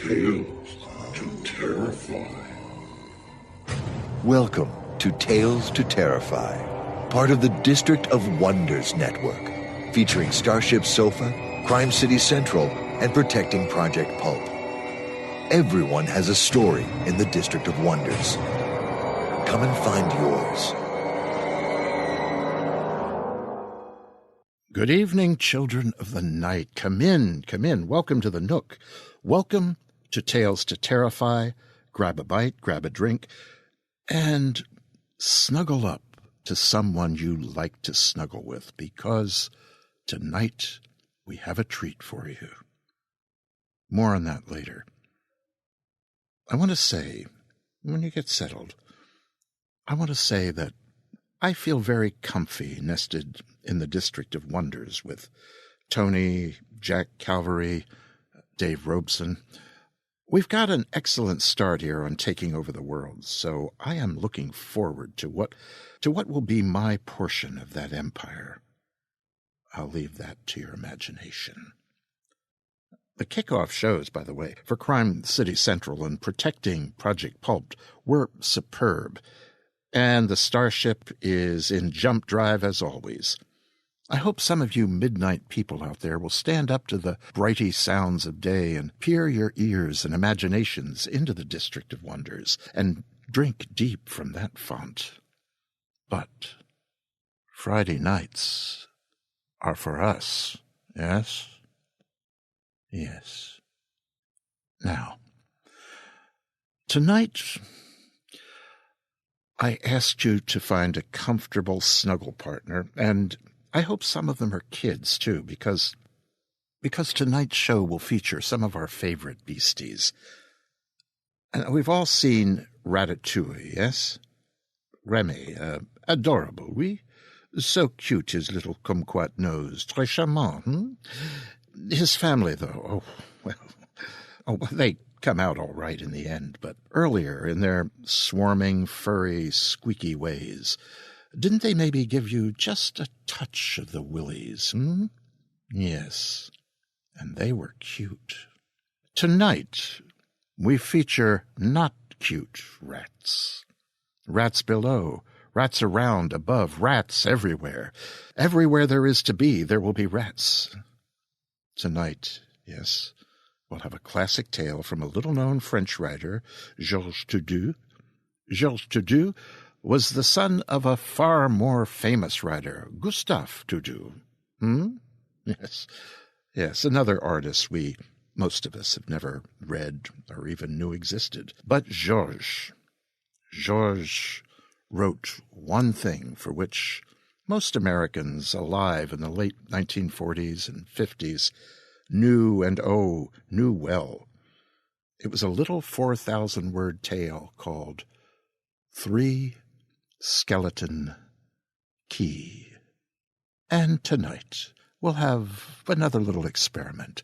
Tales to Terrify. Welcome to Tales to Terrify, part of the District of Wonders network, featuring Starship Sofa, Crime City Central, and Protecting Project Pulp. Everyone has a story in the District of Wonders. Come and find yours. Good evening, children of the night. Come in. Welcome to the Nook. Welcome to Tales to Terrify. Grab a bite, grab a drink, and snuggle up to someone you like to snuggle with, because tonight we have a treat for you. More on that later. I want to say, when you get settled, I want to say that I feel very comfy nested in the District of Wonders with Tony, Jack Calvary, Dave Robeson. We've got an excellent start here on taking over the world, so I am looking forward to what will be my portion of that empire. I'll leave that to your imagination. The kickoff shows, by the way, for Crime City Central and Protecting Project Pulp were superb, and the Starship is in jump drive as always. I hope some of you midnight people out there will stand up to the brighty sounds of day and peer your ears and imaginations into the District of Wonders and drink deep from that font. But Friday nights are for us, yes? Yes. Now, tonight I asked you to find a comfortable snuggle partner, and I hope some of them are kids, too, because tonight's show will feature some of our favorite beasties. And we've all seen Ratatouille, yes? Remy, adorable, oui? So cute, his little kumquat nose. Très charmant, His family, though, they come out all right in the end, but earlier in their swarming, furry, squeaky ways, didn't they maybe give you just a touch of the willies, Yes, and they were cute. Tonight, we feature not cute rats. Rats below, rats around, above, rats everywhere. Everywhere there is to be, there will be rats. Tonight, yes, we'll have a classic tale from a little-known French writer, Georges Toudouze. Georges Toudouze was the son of a far more famous writer, Gustave Toudouze. Yes, another artist most of us have never read or even knew existed. But Georges wrote one thing for which most Americans alive in the late 1940s and 50s knew well. It was a little 4,000-word tale called 3 Skeleton Key. And tonight we'll have another little experiment.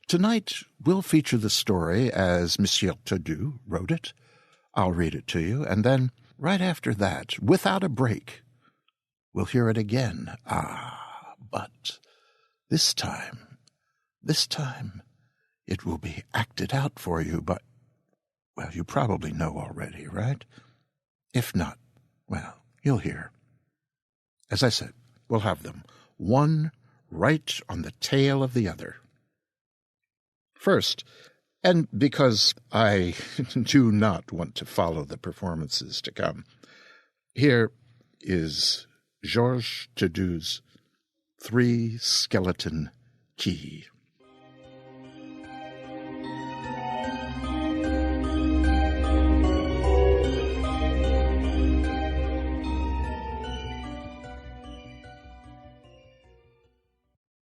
Tonight we'll feature the story as Monsieur Toudouze wrote it. I'll read it to you, and then right after that, without a break, we'll hear it again. But this time, it will be acted out for you, but, well, you probably know already, right? If not, well, you'll hear. As I said, we'll have them, one right on the tail of the other. First, and because I do not want to follow the performances to come, here is Georges Toudouze's 3 Skeleton Key.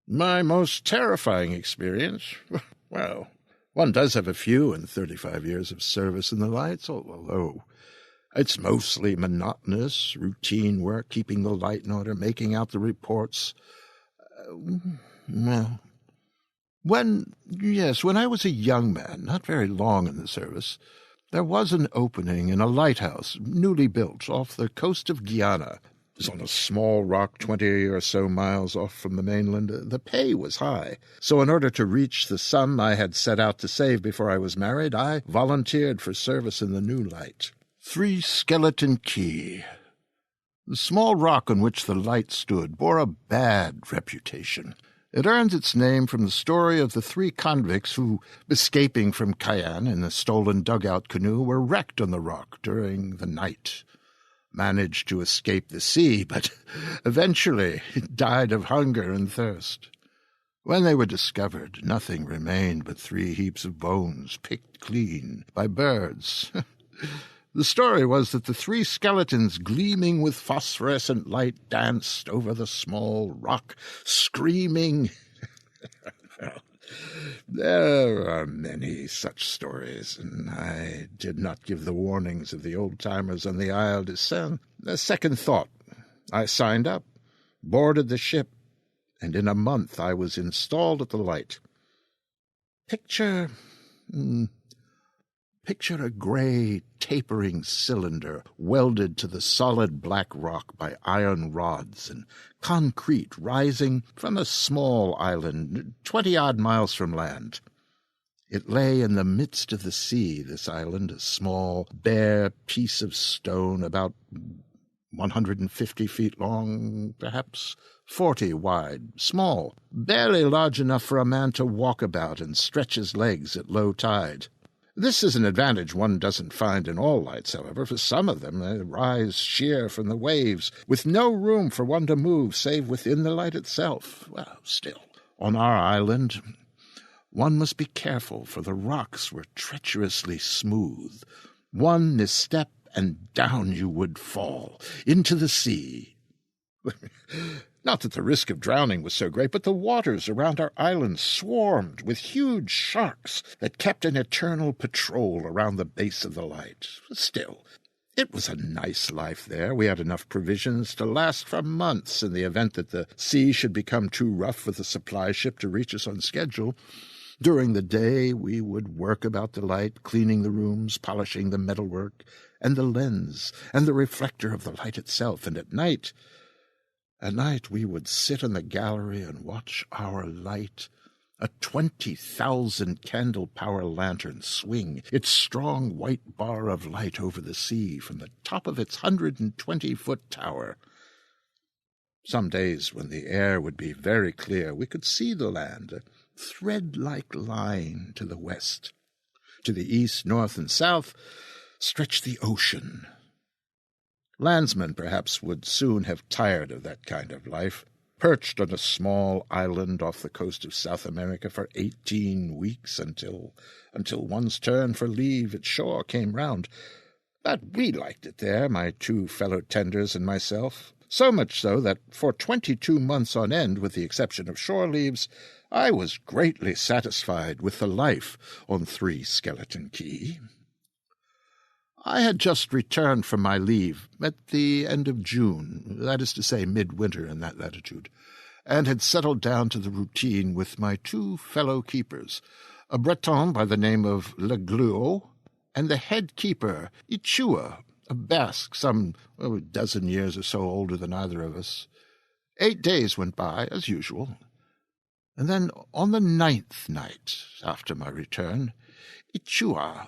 My most terrifying experience? Well, one does have a few in 35 years of service in the lights, although it's mostly monotonous, routine work, keeping the light in order, making out the reports. When I was a young man, not very long in the service, there was an opening in a lighthouse, newly built, off the coast of Guyana. was on a small rock 20 or so miles off from the mainland. The pay was high, so in order to reach the sum I had set out to save before I was married, I volunteered for service in the new light. 3 Skeleton Key. The small rock on which the light stood bore a bad reputation. It earned its name from the story of the 3 convicts who, escaping from Cayenne in a stolen dugout canoe, were wrecked on the rock during the night. Managed to escape the sea, but eventually died of hunger and thirst. When they were discovered, nothing remained but 3 heaps of bones picked clean by birds. The story was that the 3 skeletons, gleaming with phosphorescent light, danced over the small rock, screaming. Well, there are many such stories, and I did not give the warnings of the old-timers on the Isle de Seine a second thought. I signed up, boarded the ship, and in a month I was installed at the light. Picture a gray, tapering cylinder welded to the solid black rock by iron rods and concrete rising from a small island 20-odd miles from land. It lay in the midst of the sea, this island, a small, bare piece of stone about 150 feet long, perhaps 40 wide, small, barely large enough for a man to walk about and stretch his legs at low tide. This is an advantage one doesn't find in all lights, however, for some of them rise sheer from the waves, with no room for one to move save within the light itself. Well, still, on our island, one must be careful, for the rocks were treacherously smooth. One misstep, and down you would fall, into the sea. Not that the risk of drowning was so great, but the waters around our island swarmed with huge sharks that kept an eternal patrol around the base of the light. Still, it was a nice life there. We had enough provisions to last for months in the event that the sea should become too rough for the supply ship to reach us on schedule. During the day we would work about the light, cleaning the rooms, polishing the metalwork, and the lens, and the reflector of the light itself, and at night we would sit in the gallery and watch our light, a 20,000 candle-power lantern, swing its strong white bar of light over the sea from the top of its 120-foot tower. Some days, when the air would be very clear, we could see the land, a thread-like line to the west. To the east, north, and south stretched the ocean. Landsmen, perhaps, would soon have tired of that kind of life, perched on a small island off the coast of South America for 18 weeks until one's turn for leave at shore came round. But we liked it there, my 2 fellow tenders and myself, so much so that for 22 months on end, with the exception of shore leaves, I was greatly satisfied with the life on 3 Skeleton Key. I had just returned from my leave at the end of June, that is to say midwinter in that latitude, and had settled down to the routine with my 2 fellow keepers, a Breton by the name of Le Gluot, and the head keeper, Ichua, a Basque, some a dozen years or so older than either of us. 8 days went by, as usual, and then on the 9th night after my return, Ichua,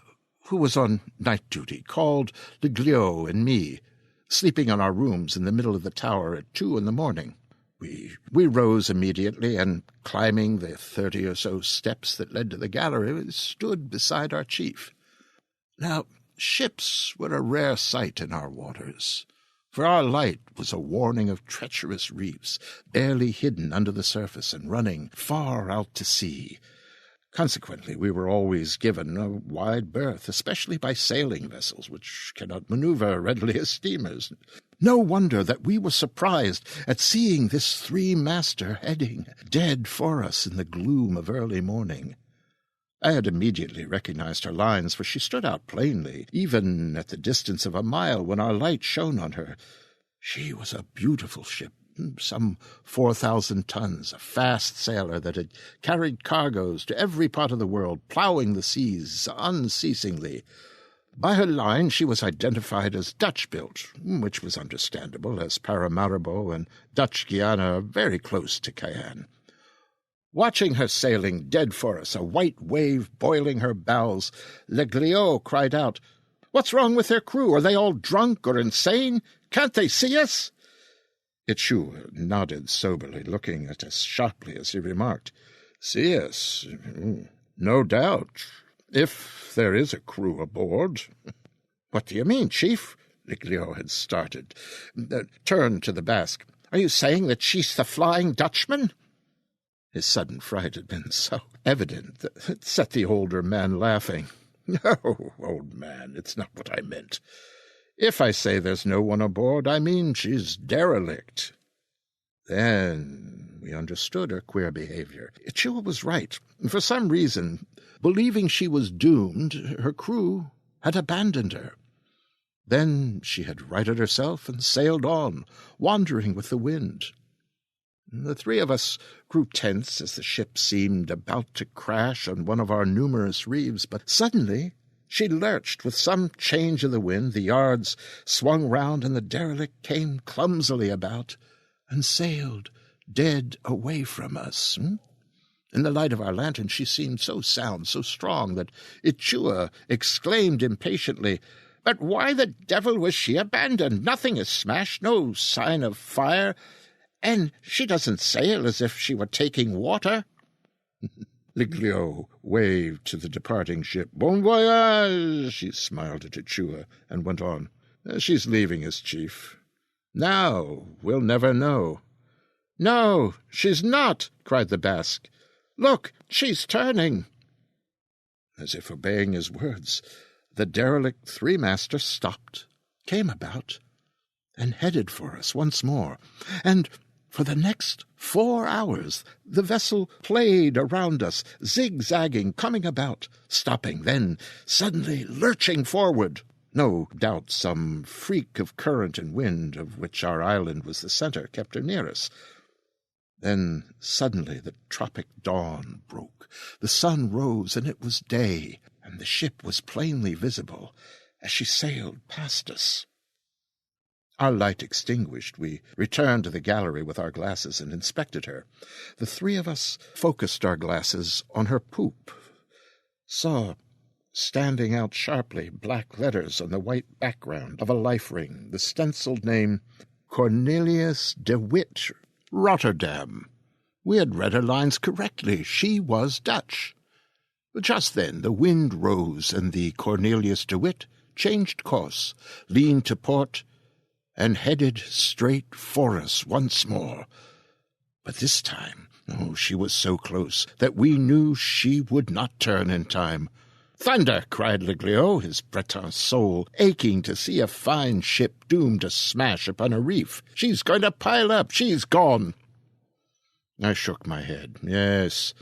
who was on night duty, called Le Gluot and me, sleeping in our rooms in the middle of the tower at 2 a.m. We rose immediately, and climbing the 30 or so steps that led to the gallery, stood beside our chief. Now, ships were a rare sight in our waters, for our light was a warning of treacherous reefs, barely hidden under the surface and running far out to sea. Consequently, we were always given a wide berth, especially by sailing vessels, which cannot maneuver readily as steamers. No wonder that we were surprised at seeing this 3-master heading dead for us in the gloom of early morning. I had immediately recognized her lines, for she stood out plainly, even at the distance of a mile, when our light shone on her. She was a beautiful ship, some 4,000 tons, a fast sailer that had carried cargoes to every part of the world, ploughing the seas unceasingly. By her line she was identified as Dutch-built, which was understandable, as Paramaribo and Dutch Guiana are very close to Cayenne. Watching her sailing dead for us, a white wave boiling her bows, Legliot cried out, "What's wrong with their crew? Are they all drunk or insane? Can't they see us?" Ichua nodded soberly, looking at us sharply as he remarked, "See us? No doubt, if there is a crew aboard." "What do you mean, Chief?" Legliot had started. Turned to the Basque. "Are you saying that she's the Flying Dutchman?" His sudden fright had been so evident that it set the older man laughing. "No, old man, it's not what I meant. If I say there's no one aboard, I mean she's derelict." Then we understood her queer behavior. Ichua was right. For some reason, believing she was doomed, her crew had abandoned her. Then she had righted herself and sailed on, wandering with the wind. The three of us grew tense as the ship seemed about to crash on one of our numerous reefs, but suddenly she lurched with some change of the wind, the yards swung round, and the derelict came clumsily about and sailed dead away from us. In the light of our lantern she seemed so sound, so strong, that Ichua exclaimed impatiently, "But why the devil was she abandoned? Nothing is smashed, no sign of fire, and she doesn't sail as if she were taking water." Legliot waved to the departing ship. "Bon voyage!" She smiled at Ichua and went on. "She's leaving us, Chief. Now we'll never know." "No, she's not!" cried the Basque. "Look, she's turning." As if obeying his words, the derelict three-master stopped, came about, and headed for us once more, and for the next 4 hours the vessel played around us, zigzagging, coming about, stopping, then suddenly lurching forward. No doubt some freak of current and wind, of which our island was the centre, kept her near us. Then suddenly the tropic dawn broke. The sun rose, and it was day, and the ship was plainly visible as she sailed past us. Our light extinguished, we returned to the gallery with our glasses and inspected her. The three of us focused our glasses on her poop, saw, standing out sharply, black letters on the white background of a life ring, the stenciled name Cornelius de Witt, Rotterdam. We had read her lines correctly. She was Dutch. Just then the wind rose, and the Cornelius de Witt changed course, leaned to port, and headed straight for us once more. But this time, she was so close that we knew she would not turn in time. "Thunder!" cried Legliot, his Breton soul aching to see a fine ship doomed to smash upon a reef. "She's going to pile up! She's gone!" I shook my head. Yes,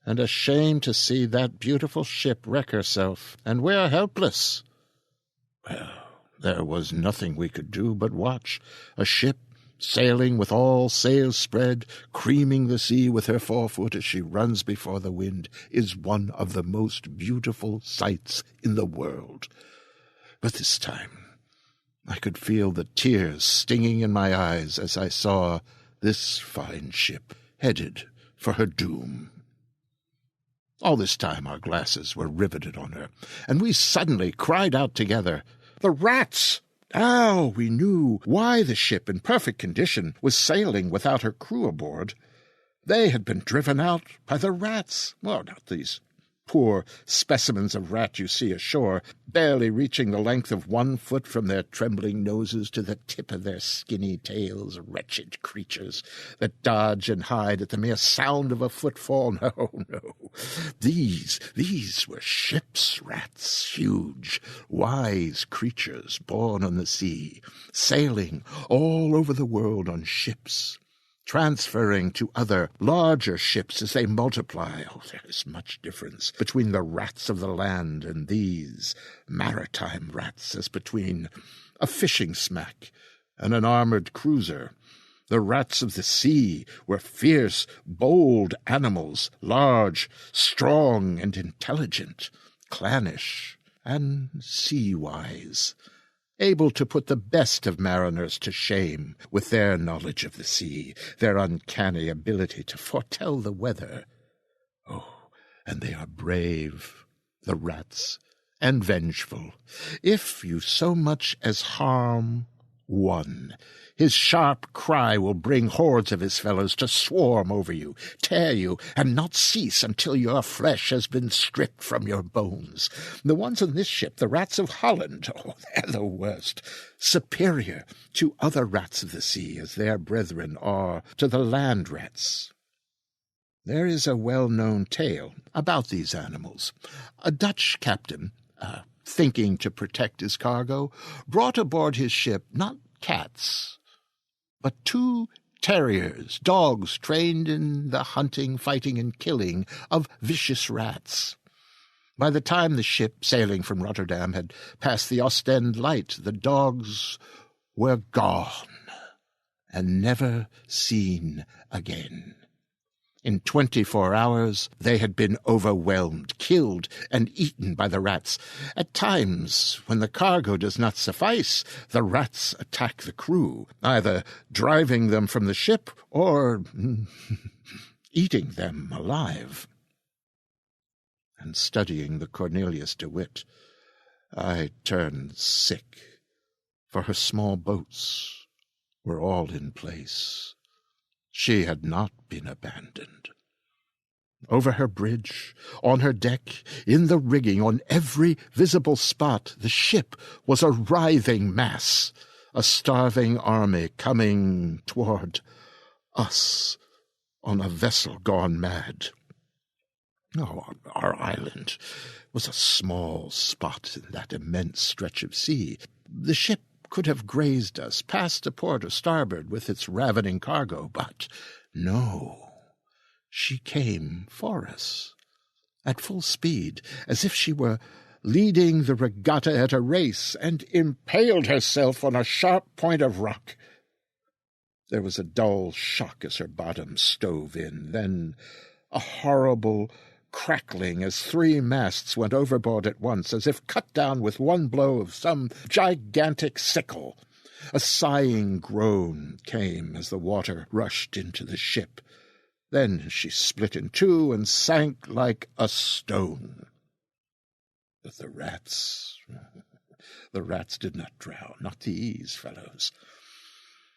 and ashamed to see that beautiful ship wreck herself, and we're helpless. Well, there was nothing we could do but watch. A ship sailing with all sails spread, creaming the sea with her forefoot as she runs before the wind, is one of the most beautiful sights in the world. But this time I could feel the tears stinging in my eyes as I saw this fine ship headed for her doom. All this time our glasses were riveted on her, and we suddenly cried out together, "The rats!" Now we knew why the ship, in perfect condition, was sailing without her crew aboard. They had been driven out by the rats. Well, not these poor specimens of rat you see ashore, barely reaching the length of 1 foot from their trembling noses to the tip of their skinny tails, wretched creatures that dodge and hide at the mere sound of a footfall. No. These were ship's rats, huge, wise creatures born on the sea, sailing all over the world on ships, transferring to other, larger ships as they multiply. There is much difference between the rats of the land and these maritime rats, as between a fishing smack and an armored cruiser. The rats of the sea were fierce, bold animals, large, strong, and intelligent, clannish, and sea-wise, able to put the best of mariners to shame with their knowledge of the sea, their uncanny ability to foretell the weather. Oh, and they are brave, the rats, and vengeful. If you so much as harm one, his sharp cry will bring hordes of his fellows to swarm over you, tear you, and not cease until your flesh has been stripped from your bones. The ones on this ship, the rats of Holland, oh, they're the worst, superior to other rats of the sea, as their brethren are to the land rats. There is a well-known tale about these animals. A Dutch captain, thinking to protect his cargo, brought aboard his ship not cats, but 2 terriers, dogs trained in the hunting, fighting, and killing of vicious rats. By the time the ship, sailing from Rotterdam, had passed the Ostend Light, the dogs were gone and never seen again. In 24 hours, they had been overwhelmed, killed, and eaten by the rats. At times, when the cargo does not suffice, the rats attack the crew, either driving them from the ship or eating them alive. And studying the Cornelius de Witt, I turned sick, for her small boats were all in place. She had not been abandoned. Over her bridge, on her deck, in the rigging, on every visible spot, the ship was a writhing mass, a starving army coming toward us on a vessel gone mad. Oh, our island was a small spot in that immense stretch of sea. The ship could have grazed us, past to port or starboard with its ravening cargo, but no, she came for us, at full speed, as if she were leading the regatta at a race, and impaled herself on a sharp point of rock. There was a dull shock as her bottom stove in, then a horrible crackling as 3 masts went overboard at once, as if cut down with one blow of some gigantic sickle. A sighing groan came as the water rushed into the ship. Then she split in 2 and sank like a stone. But the rats did not drown, not these fellows.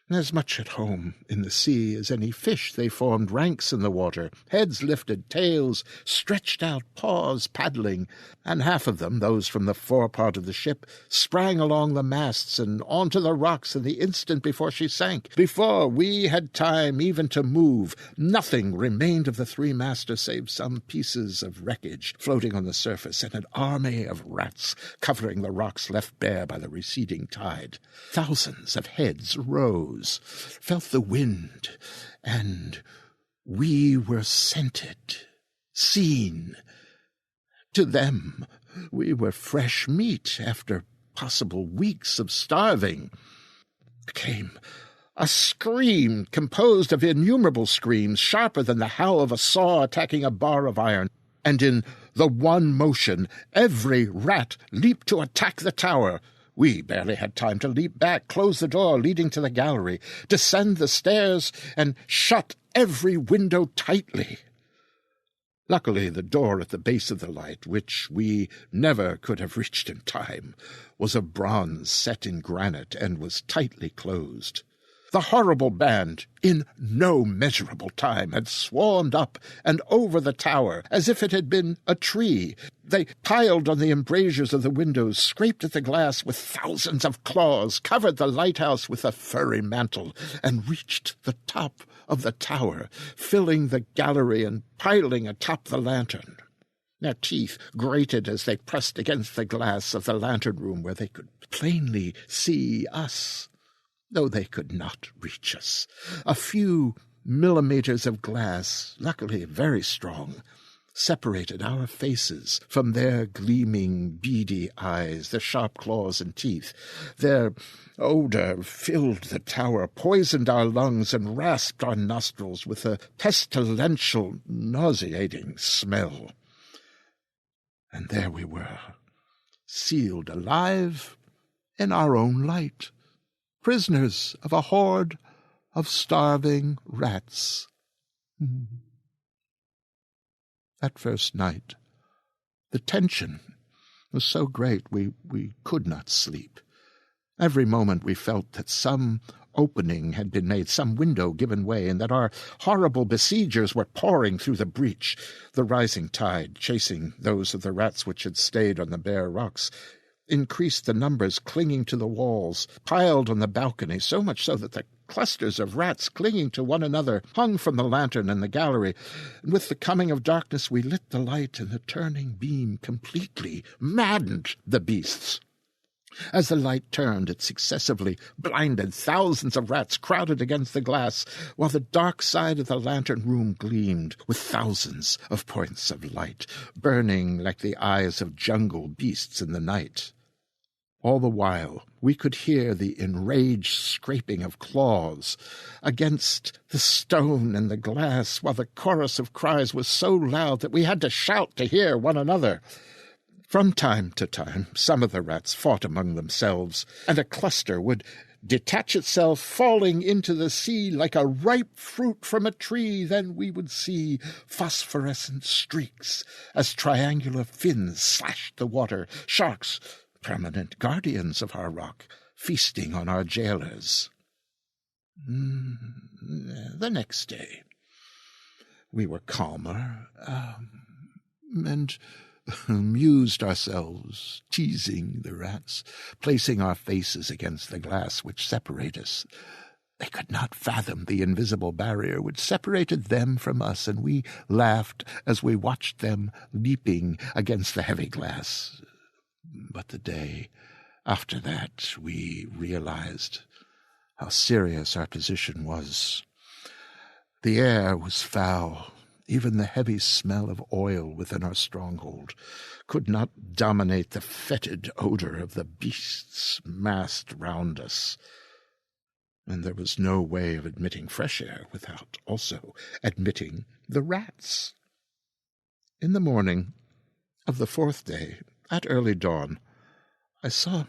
As much at home in the sea as any fish, they formed ranks in the water, heads lifted, tails stretched out, paws paddling, and half of them, those from the forepart of the ship, sprang along the masts and onto the rocks in the instant before she sank. Before we had time even to move, nothing remained of the 3 masters save some pieces of wreckage floating on the surface, and an army of rats covering the rocks left bare by the receding tide. Thousands of heads rose, felt the wind, and we were scented, seen. To them, we were fresh meat after possible weeks of starving. Came a scream composed of innumerable screams, sharper than the howl of a saw attacking a bar of iron, and in the one motion every rat leaped to attack the tower. We barely had time to leap back, close the door leading to the gallery, descend the stairs, and shut every window tightly. Luckily, the door at the base of the light, which we never could have reached in time, was of bronze set in granite and was tightly closed. The horrible band, in no measurable time, had swarmed up and over the tower as if it had been a tree. They piled on the embrasures of the windows, scraped at the glass with thousands of claws, covered the lighthouse with a furry mantle, and reached the top of the tower, filling the gallery and piling atop the lantern. Their teeth grated as they pressed against the glass of the lantern room where they could plainly see us, though they could not reach us. A few millimeters of glass, luckily very strong, separated our faces from their gleaming, beady eyes, their sharp claws and teeth. Their odor filled the tower, poisoned our lungs, and rasped our nostrils with a pestilential, nauseating smell. And there we were, sealed alive in our own light, prisoners of a horde of starving rats. That first night, the tension was so great we could not sleep. Every moment we felt that some opening had been made, some window given way, and that our horrible besiegers were pouring through the breach. The rising tide, chasing those of the rats which had stayed on the bare rocks, increased the numbers clinging to the walls, piled on the balcony, so much so that the clusters of rats clinging to one another hung from the lantern in the gallery. And with the coming of darkness we lit the light, and the turning beam completely maddened the beasts. As the light turned, it successively blinded thousands of rats crowded against the glass, while the dark side of the lantern room gleamed with thousands of points of light, burning like the eyes of jungle beasts in the night. All the while we could hear the enraged scraping of claws against the stone and the glass, while the chorus of cries was so loud that we had to shout to hear one another. From time to time, some of the rats fought among themselves, and a cluster would detach itself, falling into the sea like a ripe fruit from a tree. Then we would see phosphorescent streaks as triangular fins slashed the water, sharks, permanent guardians of our rock, feasting on our jailers. The next day, we were calmer, and amused ourselves, teasing the rats, placing our faces against the glass which separated us. They could not fathom the invisible barrier which separated them from us, and we laughed as we watched them leaping against the heavy glass. But the day after that, we realized how serious our position was. The air was foul. Even the heavy smell of oil within our stronghold could not dominate the fetid odor of the beasts massed round us. And there was no way of admitting fresh air without also admitting the rats. In the morning of the fourth day, at early dawn, I saw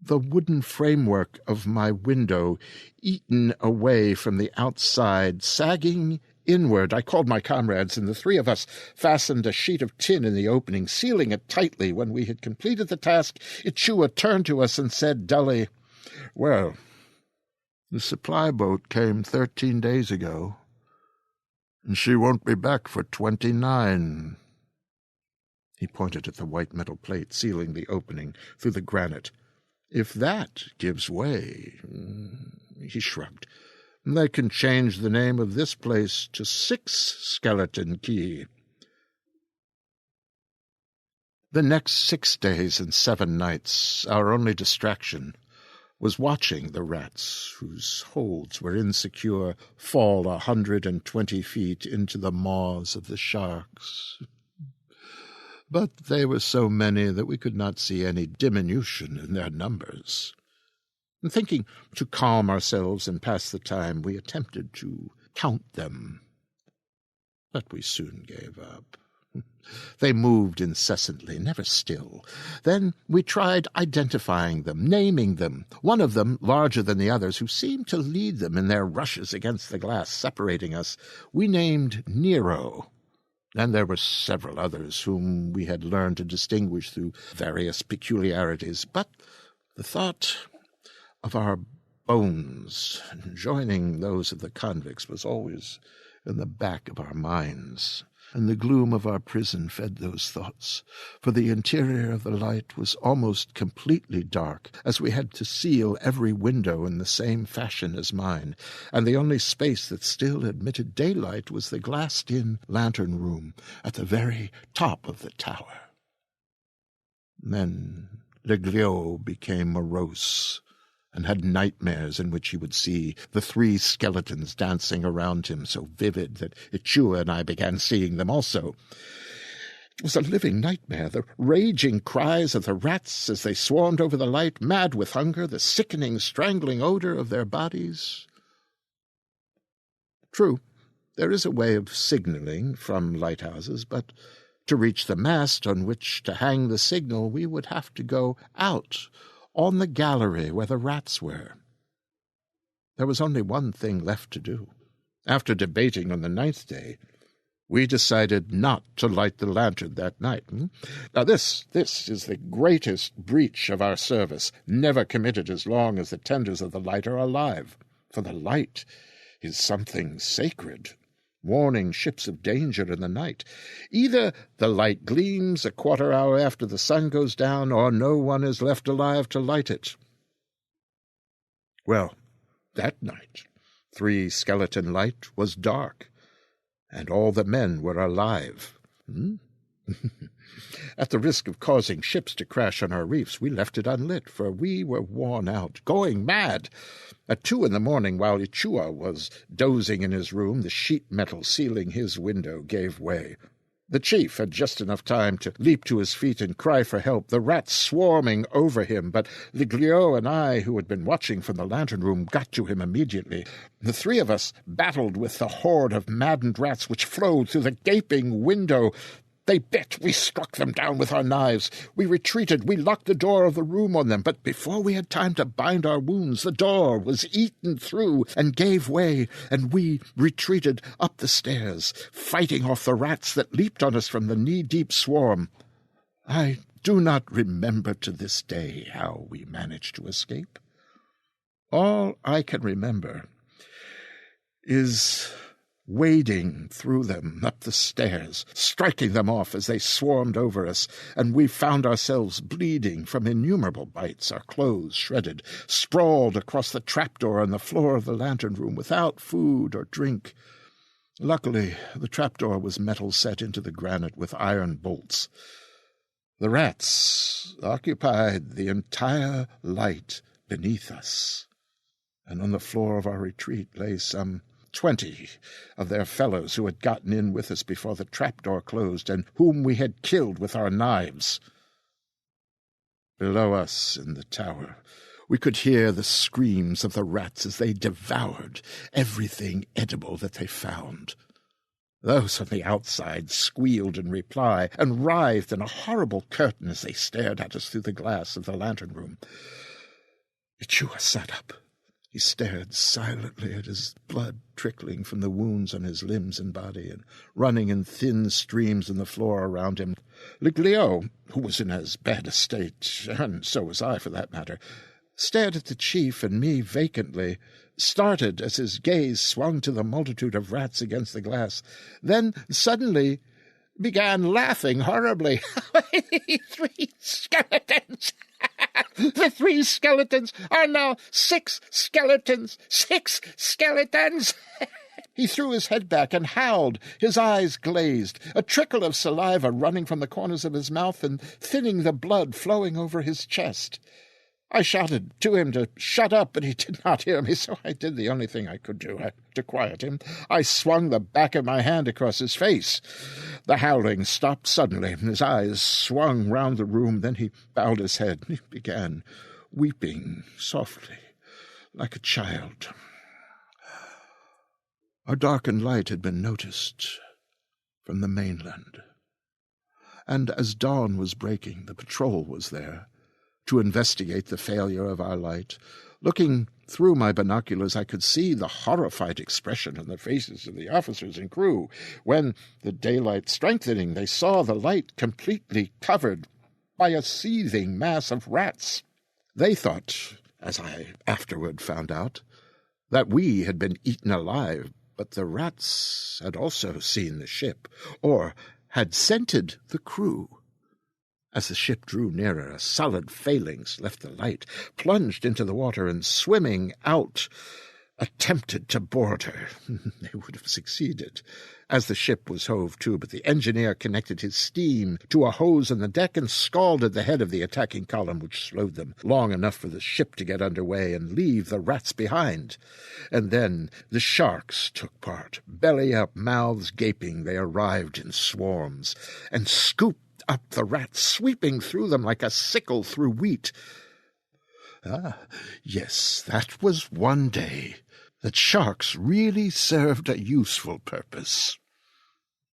the wooden framework of my window eaten away from the outside, sagging inward. I called my comrades, and the three of us fastened a sheet of tin in the opening, sealing it tightly. When we had completed the task, Ichua turned to us and said dully, "Well, the supply boat came 13 days ago, and she won't be back for 29. He pointed at the white metal plate sealing the opening through the granite. "If that gives way," he shrugged, "they can change the name of this place to 6 Skeleton Key." The next 6 days and 7 nights, our only distraction was watching the rats, whose holds were insecure, fall 120 feet into the maws of the sharks. But they were so many that we could not see any diminution in their numbers. And thinking to calm ourselves and pass the time, we attempted to count them. But we soon gave up. They moved incessantly, never still. Then we tried identifying them, naming them. One of them, larger than the others, who seemed to lead them in their rushes against the glass, separating us, we named Nero. And there were several others whom we had learned to distinguish through various peculiarities. But the thought of our bones joining those of the convicts was always in the back of our minds, and the gloom of our prison fed those thoughts, for the interior of the light was almost completely dark, as we had to seal every window in the same fashion as mine, and the only space that still admitted daylight was the glassed-in lantern room at the very top of the tower. Then Leglio became morose, and had nightmares in which he would see the 3 skeletons dancing around him, so vivid that Ichua and I began seeing them also. It was a living nightmare, the raging cries of the rats as they swarmed over the light, mad with hunger, the sickening, strangling odor of their bodies. True, there is a way of signaling from lighthouses, but To reach the mast on which to hang the signal, we would have to go out on the gallery where the rats were. There was only one thing left to do. After debating on the 9th day, we decided not to light the lantern that night. Now this is the greatest breach of our service, never committed as long as the tenders of the light are alive. For the light is something sacred, warning ships of danger in the night. Either the light gleams a quarter hour after the sun goes down, or no one is left alive to light it. Well, that night, 3 Skeleton Light was dark, and all the men were alive. At the risk of causing ships to crash on our reefs, we left it unlit, for we were worn out, going mad. At 2 a.m, while Ichua was dozing in his room, the sheet metal sealing his window gave way. The chief had just enough time to leap to his feet and cry for help, the rats swarming over him, but Liglio and I, who had been watching from the lantern room, got to him immediately. The 3 of us battled with the horde of maddened rats which flowed through the gaping window. They bit. We struck them down with our knives. We retreated. We locked the door of the room on them. But before we had time to bind our wounds, the door was eaten through and gave way, and we retreated up the stairs, fighting off the rats that leaped on us from the knee-deep swarm. I do not remember to this day how we managed to escape. All I can remember is wading through them up the stairs, striking them off as they swarmed over us, and we found ourselves bleeding from innumerable bites, our clothes shredded, sprawled across the trapdoor on the floor of the lantern room without food or drink. Luckily, the trapdoor was metal set into the granite with iron bolts. The rats occupied the entire light beneath us, and on the floor of our retreat lay some 20 of their fellows who had gotten in with us before the trapdoor closed and whom we had killed with our knives. Below us in the tower, we could hear the screams of the rats as they devoured everything edible that they found. Those on the outside squealed in reply and writhed in a horrible curtain as they stared at us through the glass of the lantern room. Ichua sat up. He stared silently at his blood trickling from the wounds on his limbs and body and running in thin streams on the floor around him. Liglio, who was in as bad a state, and so was I for that matter, stared at the chief and me vacantly, started as his gaze swung to the multitude of rats against the glass, then suddenly began laughing horribly. 3 skeletons! The 3 skeletons are now 6 skeletons! 6 skeletons! He threw his head back and howled, his eyes glazed, a trickle of saliva running from the corners of his mouth and thinning the blood flowing over his chest. I shouted to him to shut up, but he did not hear me, so I did the only thing I could do to quiet him. I swung the back of my hand across his face. The howling stopped suddenly, and his eyes swung round the room. Then he bowed his head, and he began weeping softly, like a child. Our darkened light had been noticed from the mainland, and as dawn was breaking, the patrol was there to investigate the failure of our light. Looking through my binoculars, I could see the horrified expression on the faces of the officers and crew. When, the daylight strengthening, they saw the light completely covered by a seething mass of rats. They thought, as I afterward found out, that we had been eaten alive, but the rats had also seen the ship, or had scented the crew. As the ship drew nearer, a solid phalanx left the light, plunged into the water, and swimming out, attempted to board her. They would have succeeded, as the ship was hove to, but the engineer connected his steam to a hose on the deck and scalded the head of the attacking column, which slowed them long enough for the ship to get under way and leave the rats behind. And then the sharks took part. Belly up, mouths gaping, they arrived in swarms, and scooped up the rats, sweeping through them like a sickle through wheat. Yes, that was one day that sharks really served a useful purpose.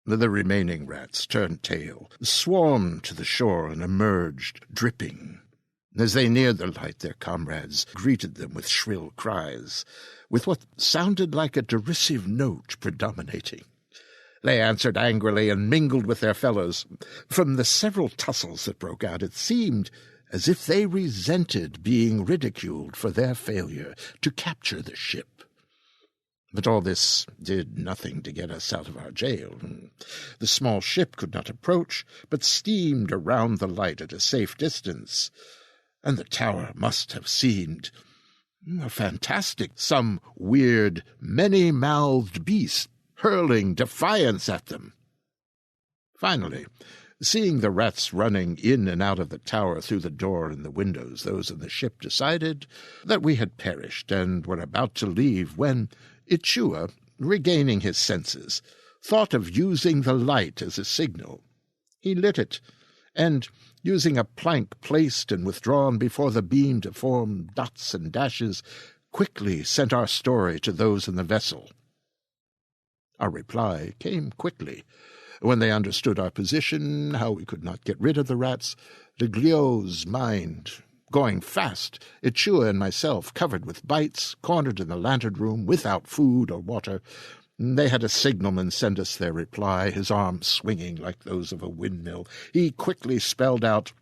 The remaining rats turned tail, swarmed to the shore, and emerged, dripping. As they neared the light, their comrades greeted them with shrill cries, with what sounded like a derisive note predominating. They answered angrily and mingled with their fellows. From the several tussles that broke out, it seemed as if they resented being ridiculed for their failure to capture the ship. But all this did nothing to get us out of our jail. The small ship could not approach, but steamed around the light at a safe distance, and the tower must have seemed fantastic, some weird, many-mouthed beast hurling defiance at them. Finally, seeing the rats running in and out of the tower through the door and the windows, those in the ship decided that we had perished and were about to leave when Ichua, regaining his senses, thought of using the light as a signal. He lit it, and, using a plank placed and withdrawn before the beam to form dots and dashes, quickly sent our story to those in the vessel. Our reply came quickly. When they understood our position, how we could not get rid of the rats, Leglio's mind going fast, Ichua and myself covered with bites, cornered in the lantern room without food or water. They had a signalman send us their reply, his arms swinging like those of a windmill. He quickly spelled out,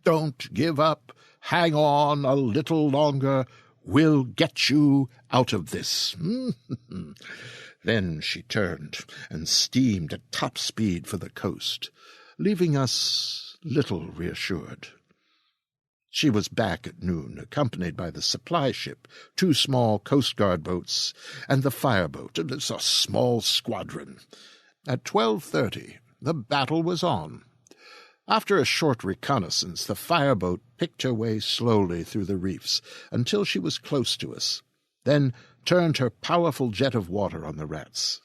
"Don't give up. Hang on a little longer. We'll get you out of this." Then she turned and steamed at top speed for the coast, leaving us little reassured. She was back at noon, accompanied by the supply ship, 2 small Coast Guard boats, and the fireboat, a small squadron. At 12:30, the battle was on. After a short reconnaissance, the fireboat picked her way slowly through the reefs until she was close to us, then turned her powerful jet of water on the rats.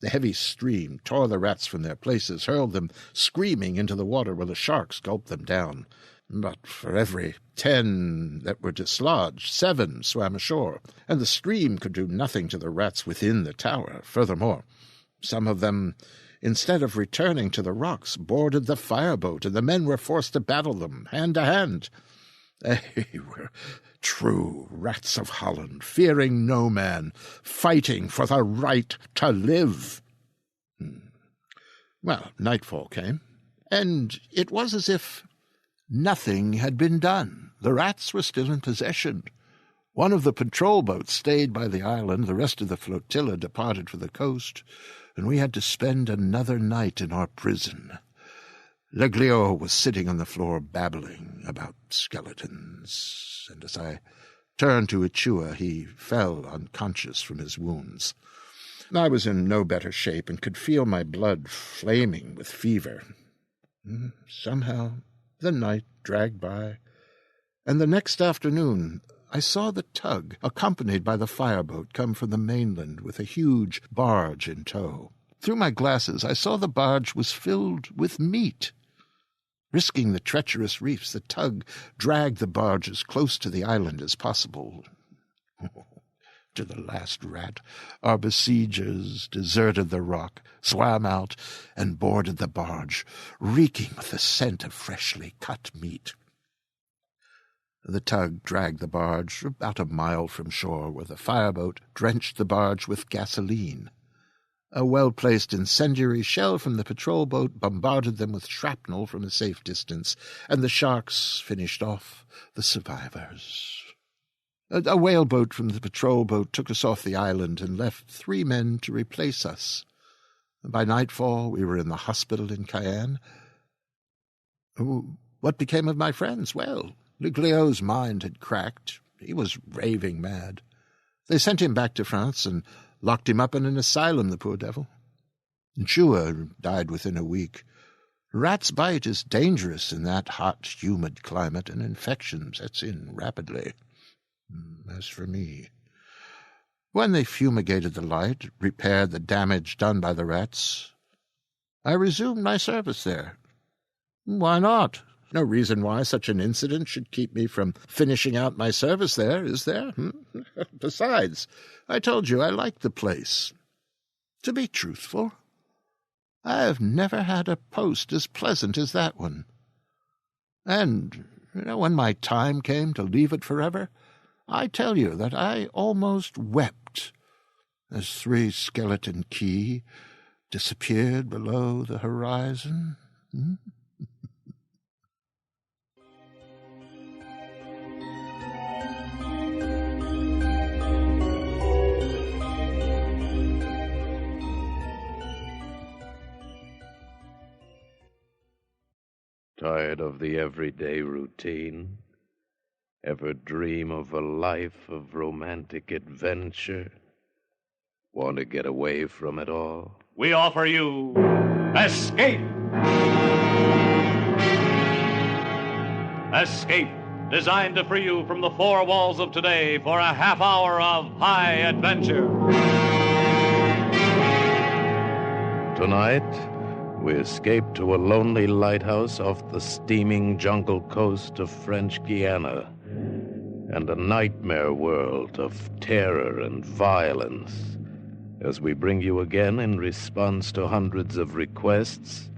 The heavy stream tore the rats from their places, hurled them screaming into the water where the sharks gulped them down. But for every 10 that were dislodged, 7 swam ashore, and the stream could do nothing to the rats within the tower. Furthermore, some of them, instead of returning to the rocks, boarded the fireboat, and the men were forced to battle them, hand to hand. They were true rats of Holland, fearing no man, fighting for the right to live. Well, nightfall came, and it was as if nothing had been done. The rats were still in possession. One of the patrol boats stayed by the island, the rest of the flotilla departed for the coast, and we had to spend another night in our prison. Leglio was sitting on the floor babbling about skeletons, and as I turned to Ichua, he fell unconscious from his wounds. I was in no better shape and could feel my blood flaming with fever. Somehow the night dragged by, and the next afternoon I saw the tug, accompanied by the fireboat, come from the mainland with a huge barge in tow. Through my glasses I saw the barge was filled with meat. Risking the treacherous reefs, the tug dragged the barge as close to the island as possible. To the last rat, our besiegers deserted the rock, swam out, and boarded the barge, reeking with the scent of freshly cut meat. The tug dragged the barge about a mile from shore, where the fireboat drenched the barge with gasoline. A well-placed incendiary shell from the patrol boat bombarded them with shrapnel from a safe distance, and the sharks finished off the survivors. A whaleboat from the patrol boat took us off the island and left 3 men to replace us. By nightfall, we were in the hospital in Cayenne. What became of my friends? Well, Leglio's mind had cracked. He was raving mad. They sent him back to France and locked him up in an asylum, the poor devil. Chua died within a week. Rat's bite is dangerous in that hot, humid climate, and infection sets in rapidly. As for me, when they fumigated the light, repaired the damage done by the rats, I resumed my service there. Why not? No reason why such an incident should keep me from finishing out my service there, is there? Besides, I told you I liked the place. To be truthful, I've never had a post as pleasant as that one. And, when my time came to leave it forever, I tell you that I almost wept as 3 Skeleton Key disappeared below the horizon. Tired of the everyday routine? Ever dream of a life of romantic adventure? Want to get away from it all? We offer you Escape! Escape, designed to free you from the 4 walls of today for a half hour of high adventure. Tonight, we escape to a lonely lighthouse off the steaming jungle coast of French Guiana and a nightmare world of terror and violence as we bring you again, in response to hundreds of requests,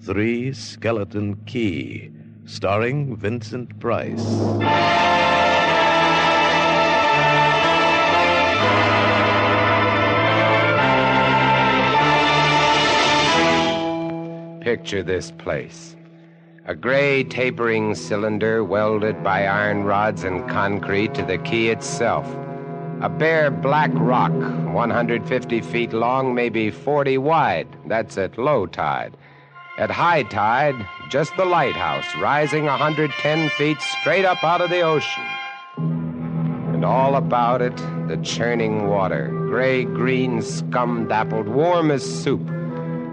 3 Skeleton Key, starring Vincent Price. Picture this place. A gray tapering cylinder welded by iron rods and concrete to the key itself. A bare black rock, 150 feet long, maybe 40 wide. That's at low tide. At high tide, just the lighthouse rising 110 feet straight up out of the ocean. And all about it, the churning water, gray-green, scum-dappled, warm as soup,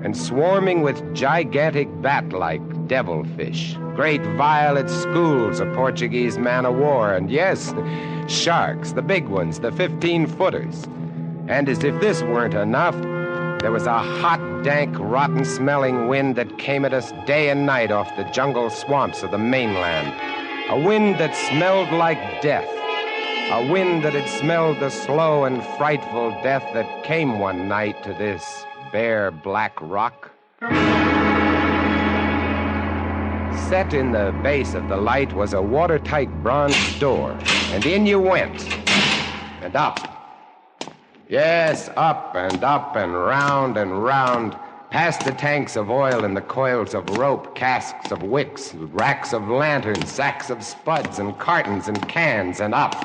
and swarming with gigantic bat-like devilfish, great violet schools of Portuguese man-o'-war, and yes, sharks, the big ones, the 15-footers. And as if this weren't enough, there was a hot, dank, rotten-smelling wind that came at us day and night off the jungle swamps of the mainland. A wind that smelled like death. A wind that had smelled the slow and frightful death that came one night to this bare black rock. Set in the base of the light was a watertight bronze door, and in you went, and up. Yes, up and round, past the tanks of oil and the coils of rope, casks of wicks, racks of lanterns, sacks of spuds and cartons and cans, and up,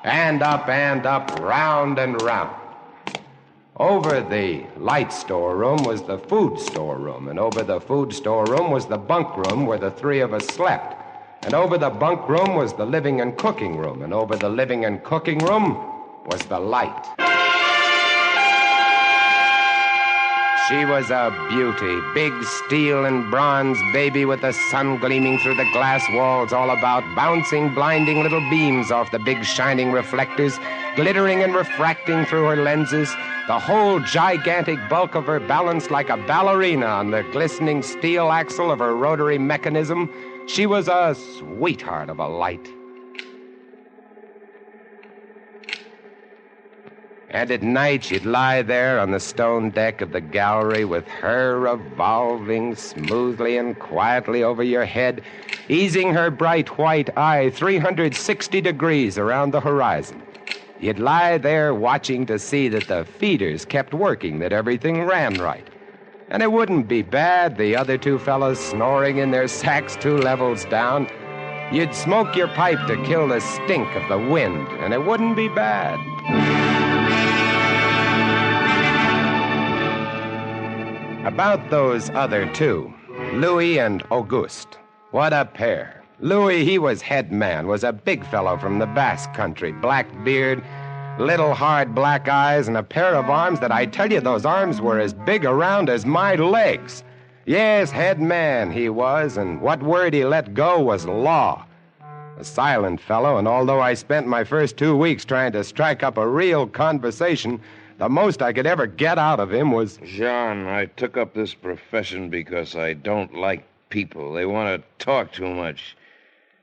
round and round. Over the light storeroom was the food storeroom, and over the food storeroom was the bunk room where the 3 of us slept. And over the bunk room was the living and cooking room, and over the living and cooking room was the light. She was a beauty, big steel and bronze baby with the sun gleaming through the glass walls all about, bouncing blinding little beams off the big shining reflectors, glittering and refracting through her lenses, the whole gigantic bulk of her balanced like a ballerina on the glistening steel axle of her rotary mechanism. She was a sweetheart of a light. And at night, she'd lie there on the stone deck of the gallery with her revolving smoothly and quietly over your head, easing her bright white eye 360 degrees around the horizon. You'd lie there watching to see that the feeders kept working, that everything ran right. And it wouldn't be bad, the other 2 fellows snoring in their sacks 2 levels down. You'd smoke your pipe to kill the stink of the wind, and it wouldn't be bad. About those other 2, Louis and Auguste. What a pair. Louis, he was head man, was a big fellow from the Basque country, black beard, little hard black eyes, and a pair of arms that I tell you, those arms were as big around as my legs. Yes, head man he was, and what word he let go was law. A silent fellow, and although I spent my first 2 weeks trying to strike up a real conversation, the most I could ever get out of him was... Jean, I took up this profession because I don't like people. They want to talk too much.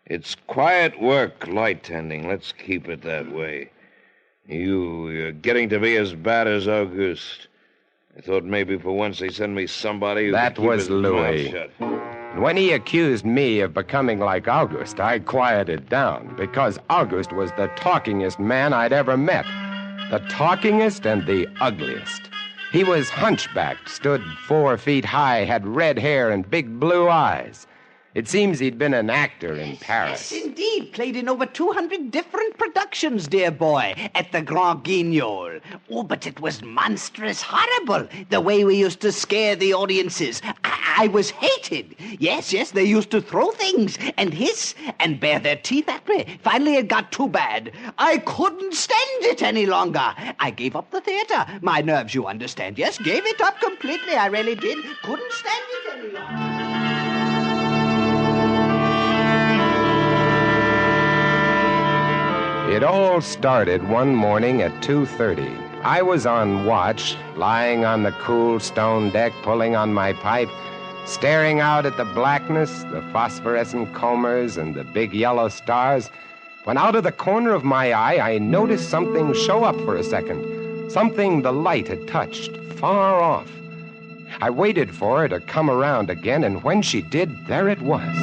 It's quiet work, light tending. Let's keep it that way. You're getting to be as bad as Auguste. I thought maybe for once they'd send me somebody who That could keep was his Louis. mouth shut. When he accused me of becoming like August, I quieted down because August was the talkingest man I'd ever met. The talkingest and the ugliest. He was hunchbacked, stood 4 feet high, had red hair and big blue eyes. It seems he'd been an actor in Paris. Yes, indeed. Played in over 200 different productions, dear boy, at the Grand Guignol. Oh, but it was monstrous horrible, the way we used to scare the audiences. I was hated. Yes, they used to throw things and hiss and bare their teeth at me. Finally, it got too bad. I couldn't stand it any longer. I gave up the theater. My nerves, you understand. Yes, gave it up completely. I really did. Couldn't stand it any longer. It all started one morning at 2:30. I was on watch, lying on the cool stone deck, pulling on my pipe, staring out at the blackness, the phosphorescent combers, and the big yellow stars, when out of the corner of my eye, I noticed something show up for a second, something the light had touched, far off. I waited for her to come around again, and when she did, there it was.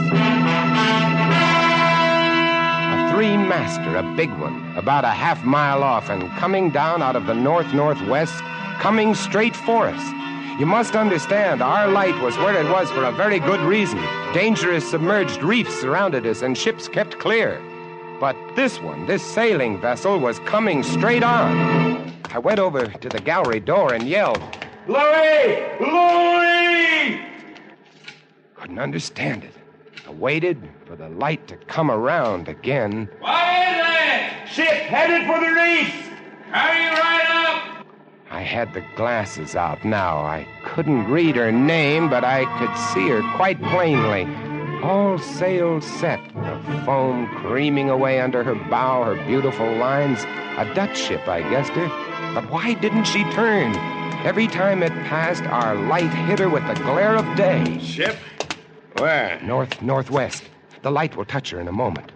A three-master, a big one, about a half-mile off, and coming down out of the north-northwest, coming straight for us. You must understand, our light was where it was for a very good reason. Dangerous submerged reefs surrounded us, and ships kept clear. But this one, this sailing vessel, was coming straight on. I went over to the gallery door and yelled, "Louis! Louis!" Couldn't understand it. I waited for the light to come around again. What is it? Ship headed for the reefs! Hurry right up! I had the glasses out now. I couldn't read her name, but I could see her quite plainly. All sails set, the foam creaming away under her bow, her beautiful lines. A Dutch ship, I guessed her. But why didn't she turn? Every time it passed, our light hit her with the glare of day. Ship? Where? Northwest. The light will touch her in a moment.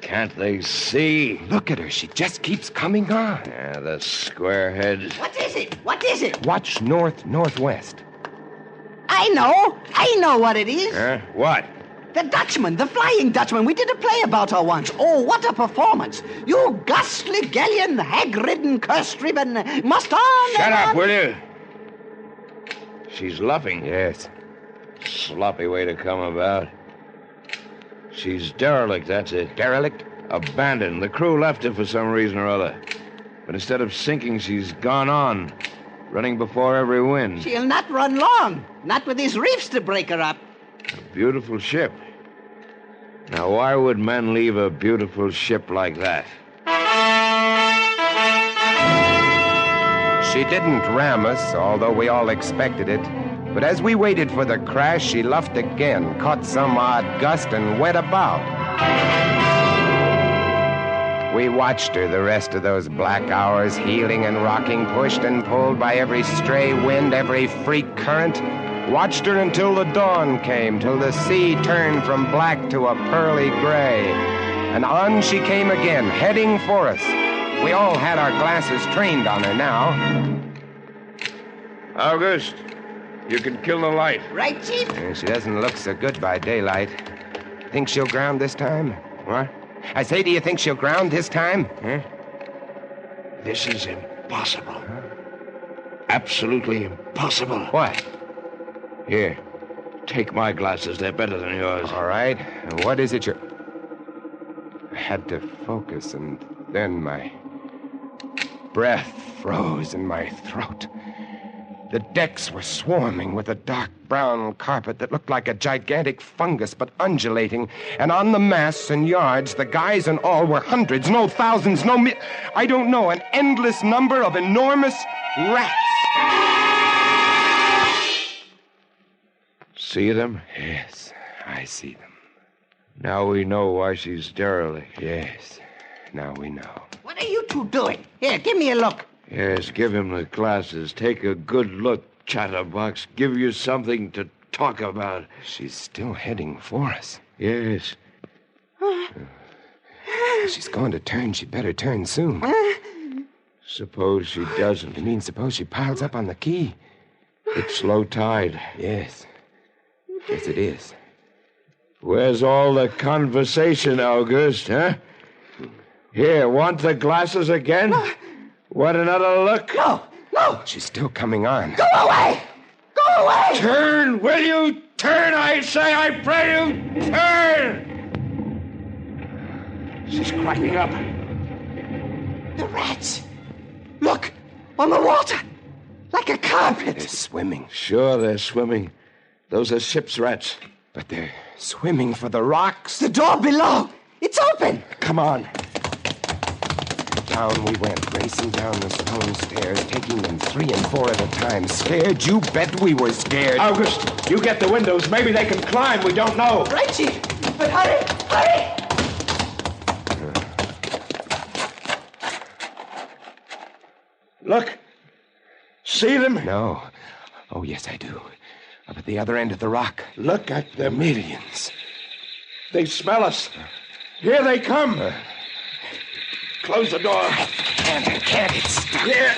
Can't they see? Look at her. She just keeps coming on. Yeah, the squarehead. What is it? What is it? Watch northwest. I know what it is. Huh? What? The Dutchman, the Flying Dutchman. We did a play about her once. Oh, what a performance. You ghastly galleon, hag-ridden, curse-striven, must on. Shut up, on. will you? She's luffing. Yes. Sloppy way to come about. She's derelict, that's it. Derelict? Abandoned. The crew left her for some reason or other. But instead of sinking, she's gone on, running before every wind. She'll not run long. Not with these reefs to break her up. A beautiful ship. Now, why would men leave a beautiful ship like that? She didn't ram us, although we all expected it. But as we waited for the crash, she luffed again, caught some odd gust, and went about. We watched her the rest of those black hours, heeling and rocking, pushed and pulled by every stray wind, every freak current. Watched her until the dawn came, till the sea turned from black to a pearly gray. And on she came again, heading for us. We all had our glasses trained on her now. August, you can kill the light. Right, Chief? She doesn't look so good by daylight. Think she'll ground this time? What? I say, do you think she'll ground this time? Huh? This is impossible. Absolutely impossible. What? Here, take my glasses. They're better than yours. All right. And what is it you're... I had to focus, and then my breath froze in my throat. The decks were swarming with a dark brown carpet that looked like a gigantic fungus, but undulating. And on the masts and yards, the guys and all were hundreds, no thousands, I don't know, an endless number of enormous rats. See them? Yes, I see them. Now we know why she's derelict. Yes, now we know. What are you two doing? Here, give me a look. Yes, give him the glasses. Take a good look, chatterbox. Give you something to talk about. She's still heading for us. Yes. She's going to turn. She'd better turn soon. Suppose she doesn't. You mean suppose she piles up on the key? It's low tide. Yes. Yes, it is. Where's all the conversation, August, huh? Here, want the glasses again? Want another look? No. She's still coming on. Go away! Go away! Turn, will you? Turn, I say, I pray you! Turn! She's climbing up. The rats! Look! On the water! Like a carpet! They're swimming. Sure, they're swimming. Those are ship's rats. But they're swimming for the rocks. The door below! It's open! Come on. Down we went, racing down the stone stairs, taking them 3 and 4 at a time. Scared? You bet we were scared. August, you get the windows. Maybe they can climb. We don't know. Right, Chief! But hurry! Hurry! Look. See them? No. Oh, yes, I do. Up at the other end of the rock. Look at them. Millions. They smell us. Here they come. Close the door. Can't. It's stuck. Here.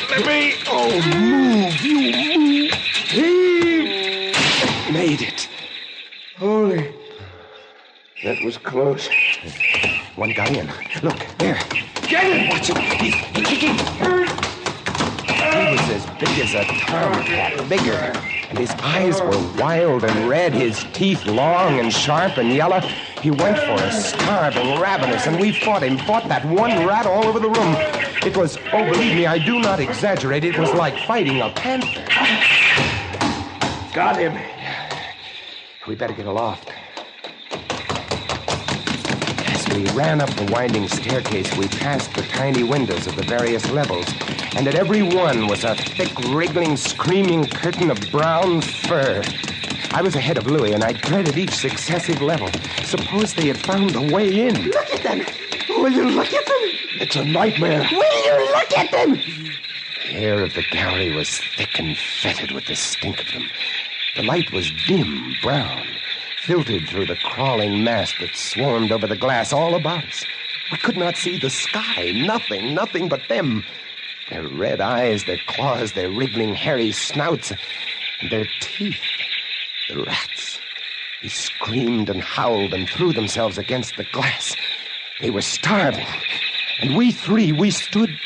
Let me. Oh, move. You move. Heave. Made it. Holy. That was close. One got in. Look, there. Get it. Watch it. He's kicking. He was as big as a tomcat, bigger. And his eyes were wild and red, his teeth long and sharp and yellow. He went for us, starving, ravenous, and we fought him, fought that one rat all over the room. It was, oh, believe me, I do not exaggerate, it was like fighting a panther. Got him. We better get aloft. As we ran up the winding staircase, we passed the tiny windows of the various levels, and at every one was a thick, wriggling, screaming curtain of brown fur. I was ahead of Louis, and I dreaded each successive level. Suppose they had found the way in. Look at them! Will you look at them? It's a nightmare. Will you look at them? The air of the gallery was thick and fetid with the stink of them. The light was dim, brown, filtered through the crawling mass that swarmed over the glass all about us. We could not see the sky. Nothing but them. Their red eyes, their claws, their wriggling, hairy snouts, and their teeth. The rats. They screamed and howled and threw themselves against the glass. They were starving. And we 3, we stood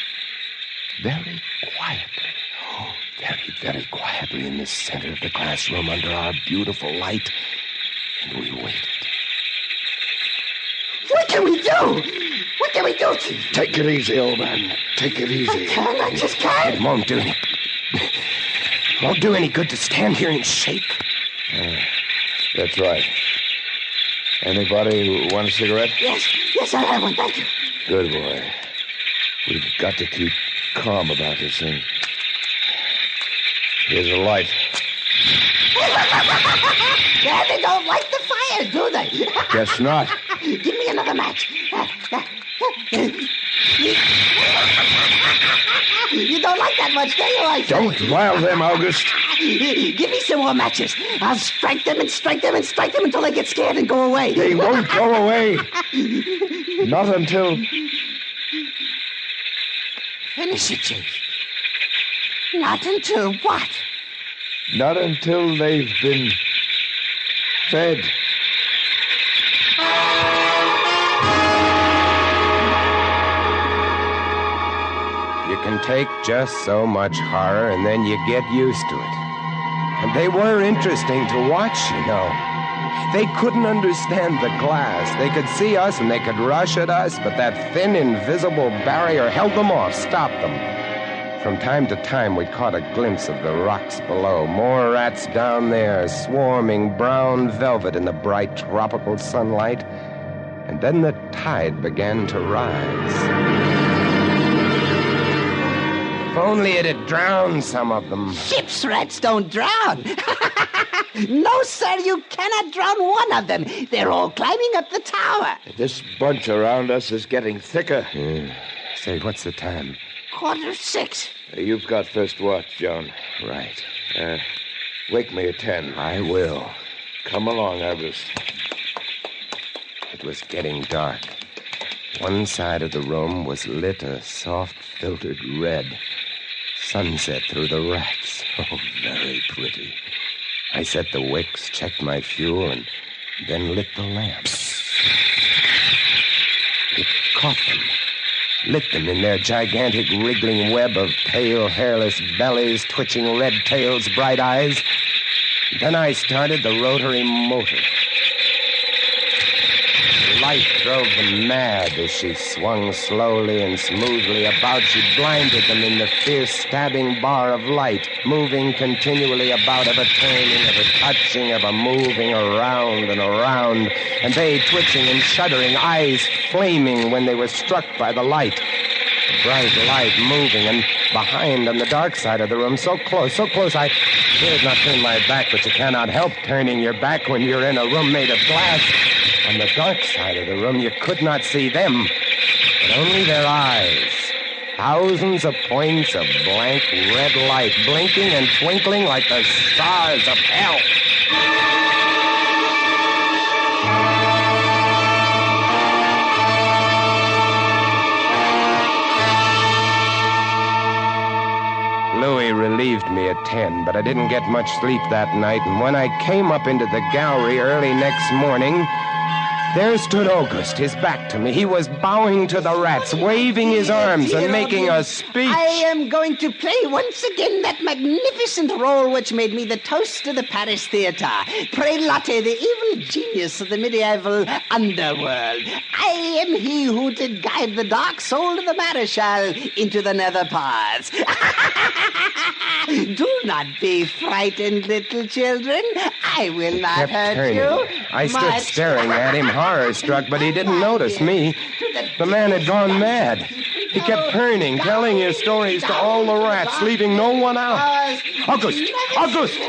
very quietly. Oh, very quietly in the center of the classroom under our beautiful light. And we waited. What can we do? What can we do, Chief? Take it easy, old man. Take it easy. I just can't. It won't do any good to stand here and shake. That's right. Anybody want a cigarette? Yes, I have one, thank you. Good boy. We've got to keep calm about this thing. Here's a light. They don't like the fire, do they? Guess not. Give me another match. You don't like that much, do you? I say? Don't rile them, August. Give me some more matches. I'll strike them and strike them and strike them until they get scared and go away. They won't go away. Not until... Finish it, Chief. Not until what? Not until they've been fed. You can take just so much horror, and then you get used to it. And they were interesting to watch, you know. They couldn't understand the glass. They could see us, and they could rush at us, but that thin, invisible barrier held them off, stopped them. From time to time, we caught a glimpse of the rocks below. More rats down there, swarming brown velvet in the bright tropical sunlight. And then the tide began to rise. If only it had drowned some of them. Ship's rats don't drown. No, sir, you cannot drown one of them. They're all climbing up the tower. This bunch around us is getting thicker. Say, what's the time? 6:15. You've got first watch, John. Right. Wake me at 10. I will. Come along, August. It was getting dark. One side of the room was lit a soft, filtered red. Sunset through the rats. Oh, very pretty. I set the wicks, checked my fuel, and then lit the lamps. It caught them. Lit them in their gigantic wriggling web of pale, hairless bellies, twitching red tails, bright eyes. Then I started the rotary motor. The light drove them mad as she swung slowly and smoothly about. She blinded them in the fierce stabbing bar of light, moving continually about, ever turning, ever touching, ever moving around and around, and they twitching and shuddering, eyes flaming when they were struck by the light. The bright light moving, and behind on the dark side of the room, so close, I dared not turn my back, but you cannot help turning your back when you're in a room made of glass. On the dark side of the room, you could not see them, but only their eyes. Thousands of points of blank red light, blinking and twinkling like the stars of hell. Louis relieved me at 10, but I didn't get much sleep that night, and when I came up into the gallery early next morning, there stood August, his back to me. He was bowing to the rats, waving his arms and making a speech. I am going to play once again that magnificent role which made me the toast of the Paris theatre. Prélotte, the evil genius of the medieval underworld. I am he who did guide the dark soul of the Maréchal into the nether paths. Do not be frightened, little children. I will not hurt you. I stood staring at him, horror-struck, but he didn't notice me. The man had gone mad. He kept turning, telling his stories to all the rats, leaving no one out. August! August!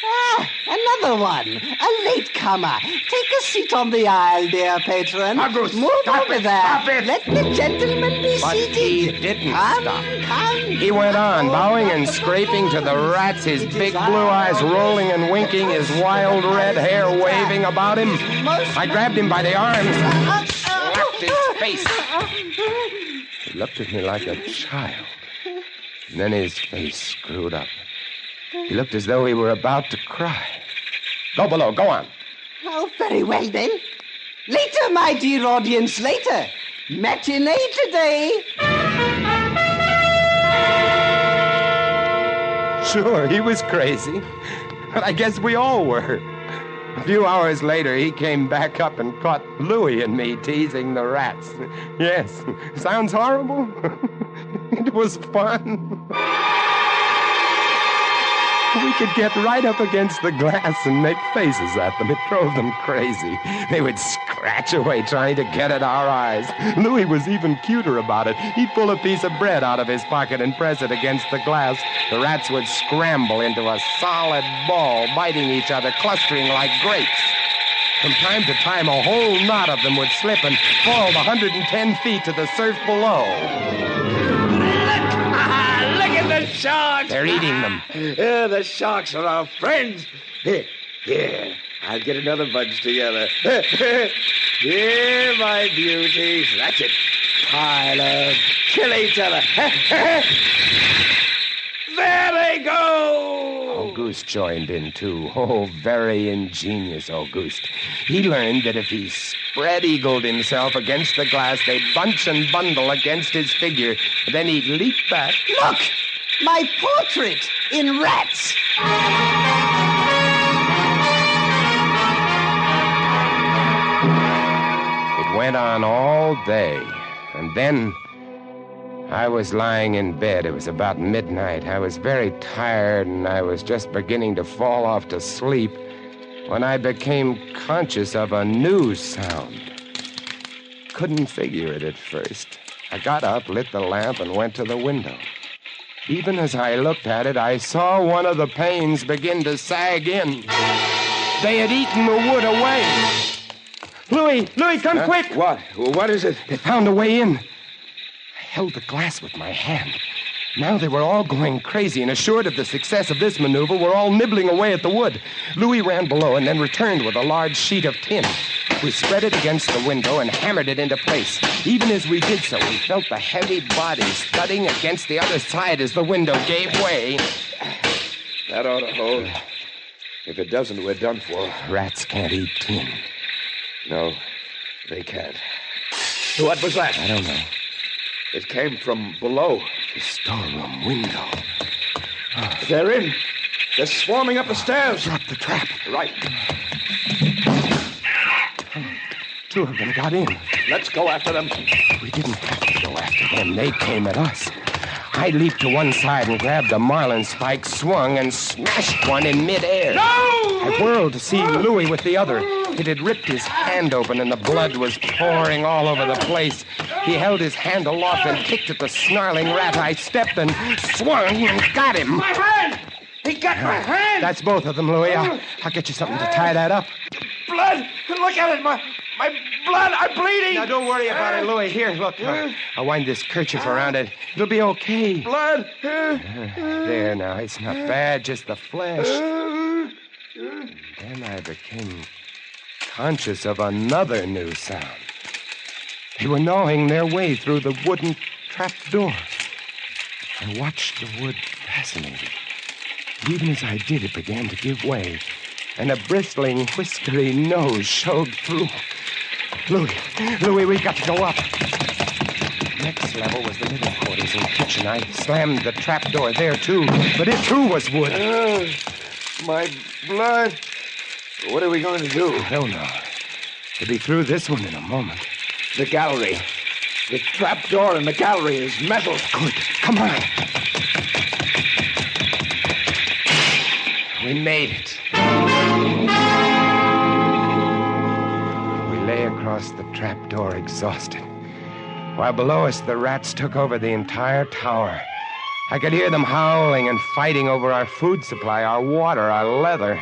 Ah, another one. A latecomer. Take a seat on the aisle, dear patron. August, move over there. Stop it. Let the gentleman be But seated. he didn't stop. Come. He went on, bowing and scraping to the rats, his big blue eyes rolling and winking, his wild red hair waving about him. I grabbed him by the arms and slapped his face. He looked at me like a child. And then his face screwed up. He looked as though he were about to cry. Go below, go on. Oh, very well then. Later, my dear audience, later. Matinee today. Sure, he was crazy. But I guess we all were. A few hours later, he came back up and caught Louis and me teasing the rats. Yes, sounds horrible. It was fun. We could get right up against the glass and make faces at them. It drove them crazy. They would scratch away trying to get at our eyes. Louis was even cuter about it. He'd pull a piece of bread out of his pocket and press it against the glass. The rats would scramble into a solid ball, biting each other, clustering like grapes. From time to time, a whole knot of them would slip and fall 110 feet to the surf below. Look at the sharks! They're eating them. The sharks are our friends. Here, I'll get another bunch together. Here, my beauties. That's it. Pile up. Kill each other. There they go! Auguste joined in, too. Oh, very ingenious Auguste. He learned that if he spread-eagled himself against the glass, they'd bunch and bundle against his figure. Then he'd leap back. Look! My portrait in rats. It went on all day, and then I was lying in bed. It was about midnight. I was very tired, and I was just beginning to fall off to sleep when I became conscious of a new sound. Couldn't figure it at first. I got up, lit the lamp, and went to the window. Even as I looked at it, I saw one of the panes begin to sag in. They had eaten the wood away. Louis, come quick! What? What is it? They found a way in. I held the glass with my hand. Now they were all going crazy, and assured of the success of this maneuver, were all nibbling away at the wood. Louis ran below and then returned with a large sheet of tin. We spread it against the window and hammered it into place. Even as we did so, we felt the heavy bodies thudding against the other side as the window gave way. That ought to hold. If it doesn't, we're done for. Rats can't eat tin. No, they can't. What was that? I don't know. It came from below. The storeroom window. They're in. They're swarming up the stairs. Drop the trap. Right. Two of them got in. Let's go after them. We didn't have to go after them. They came at us. I leaped to one side and grabbed a marlin spike, swung, and smashed one in midair. No! I whirled to see Louis with the other. It had ripped his hand open, and the blood was pouring all over the place. He held his hand aloft and kicked at the snarling rat. I stepped and swung and got him. My hand! He got my hand! That's both of them, Louis. I'll get you something to tie that up. Blood! Look at it! My blood! I'm bleeding! Now, don't worry about it, Louis. Here, look. I'll wind this kerchief around it. It'll be okay. Blood! There now. It's not bad, just the flesh. Then I became conscious of another new sound. They were gnawing their way through the wooden trap door. I watched the wood fascinated. Even as I did, it began to give way, and a bristling, whiskery nose showed through. Louis, we've got to go up. Next level was the living quarters and kitchen. I slammed the trap door there, too, but it, too, was wood. My blood. What are we going to do? I don't know. We'll be through this one in a moment. The gallery. The trap door in the gallery is metal. Good. Come on. We made it. We lay across the trap door, exhausted. While below us, the rats took over the entire tower. I could hear them howling and fighting over our food supply, our water, our leather.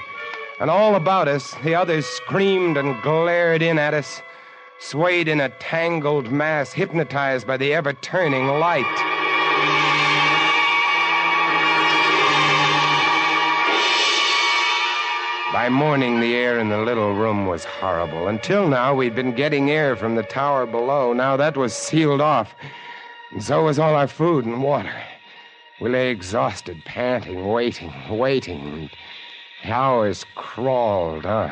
And all about us, the others screamed and glared in at us, swayed in a tangled mass, hypnotized by the ever-turning light. By morning, the air in the little room was horrible. Until now, we'd been getting air from the tower below. Now that was sealed off, and so was all our food and water. We lay exhausted, panting, waiting. And the hours crawled on.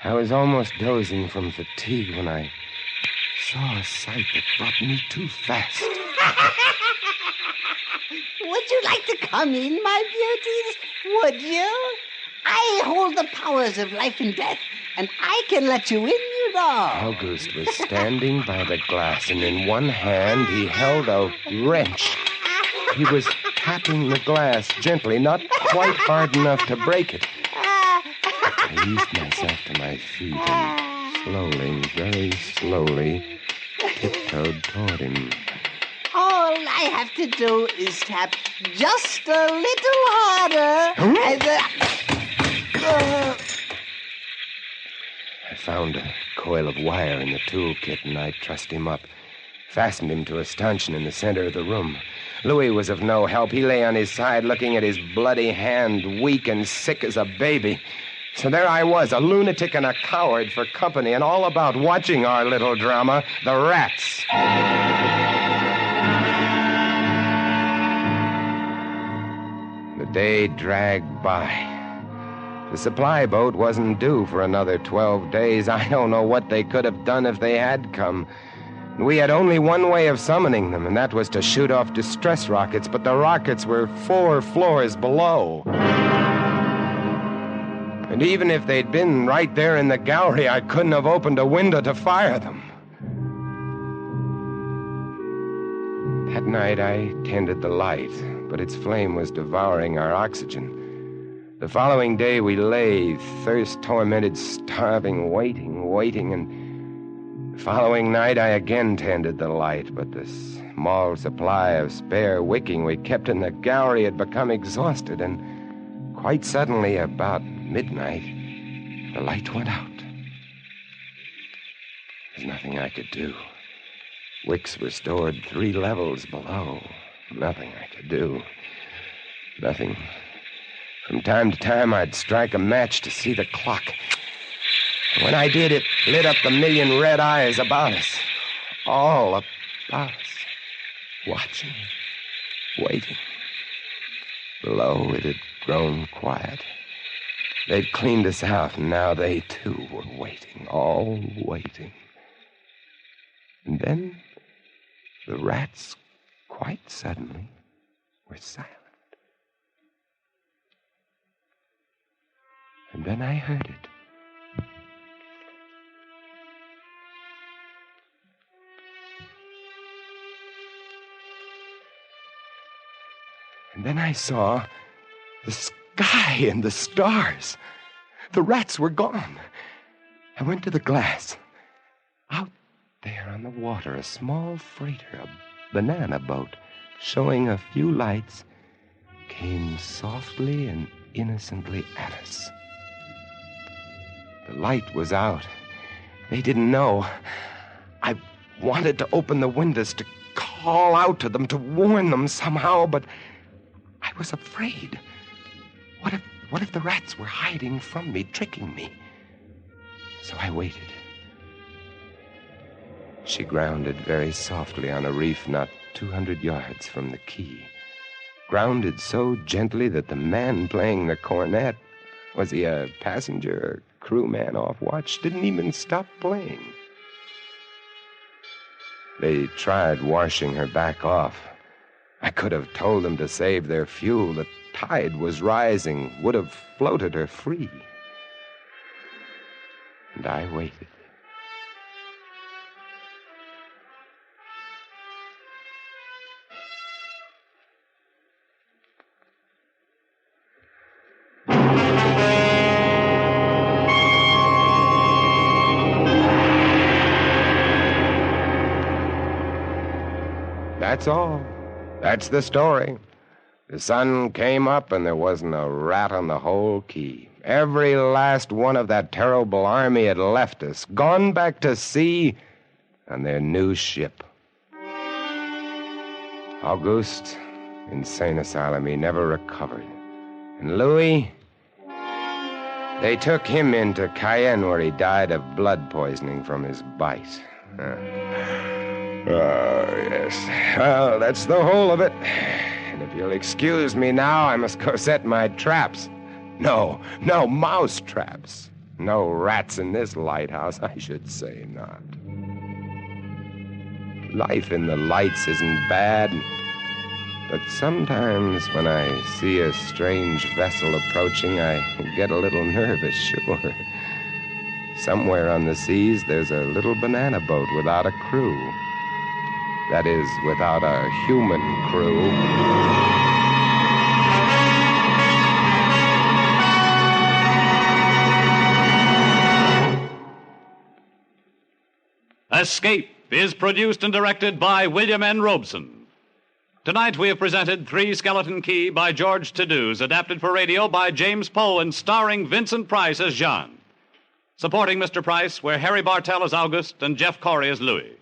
I was almost dozing from fatigue when I saw a sight that brought me too fast. Would you like to come in, my beauties? Would you? I hold the powers of life and death, and I can let you in, you know. August was standing by the glass, and in one hand he held a wrench. He was tapping the glass gently, not quite hard enough to break it. I eased myself to my feet and slowly, very slowly, tiptoed toward him. All I have to do is tap just a little harder, and I found a coil of wire in the toolkit, and I trussed him up, fastened him to a stanchion in the center of the room. Louis was of no help. He lay on his side, looking at his bloody hand, weak and sick as a baby. So there I was, a lunatic and a coward for company, and all about watching our little drama, the rats. The day dragged by. The supply boat wasn't due for another 12 days. I don't know what they could have done if they had come. We had only one way of summoning them, and that was to shoot off distress rockets, but the rockets were 4 floors below. And even if they'd been right there in the gallery, I couldn't have opened a window to fire them. That night, I tended the light, but its flame was devouring our oxygen. The following day, we lay, thirst-tormented, starving, waiting, and the following night, I again tended the light, but the small supply of spare wicking we kept in the gallery had become exhausted, and quite suddenly, about midnight, the light went out. There's nothing I could do. Wicks were stored 3 levels below. Nothing I could do. Nothing. From time to time, I'd strike a match to see the clock. When I did, it lit up the million red eyes about us. All about us. Watching. Waiting. Below, it had grown quiet. They'd cleaned us out, and now they, too, were waiting. All waiting. And then the rats, quite suddenly, were silent. And then I heard it. And then I saw the sky and the stars. The rats were gone. I went to the glass. Out there on the water, a small freighter, a banana boat, showing a few lights, came softly and innocently at us. The light was out. They didn't know. I wanted to open the windows, to call out to them, to warn them somehow, but I was afraid. What if the rats were hiding from me, tricking me? So I waited. She grounded very softly on a reef not 200 yards from the quay. Grounded so gently that the man playing the cornet, was he a passenger or crewman off watch, didn't even stop playing. They tried washing her back off. I could have told them to save their fuel. The tide was rising, would have floated her free. And I waited. That's all. That's the story. The sun came up and there wasn't a rat on the whole quay. Every last one of that terrible army had left us, gone back to sea on their new ship. Auguste, insane asylum, he never recovered. And Louis, they took him into Cayenne where he died of blood poisoning from his bite. Oh, yes. Well, that's the whole of it. And if you'll excuse me now, I must go set my traps. No, mouse traps. No rats in this lighthouse, I should say not. Life in the lights isn't bad, but sometimes when I see a strange vessel approaching, I get a little nervous, sure. Somewhere on the seas, there's a little banana boat without a crew. That is, without a human crew. Escape is produced and directed by William N. Robeson. Tonight we have presented Three Skeleton Key by George Toudouze, adapted for radio by James Poe and starring Vincent Price as Jean. Supporting Mr. Price were Harry Bartell as Auguste and Jeff Corey as Louis.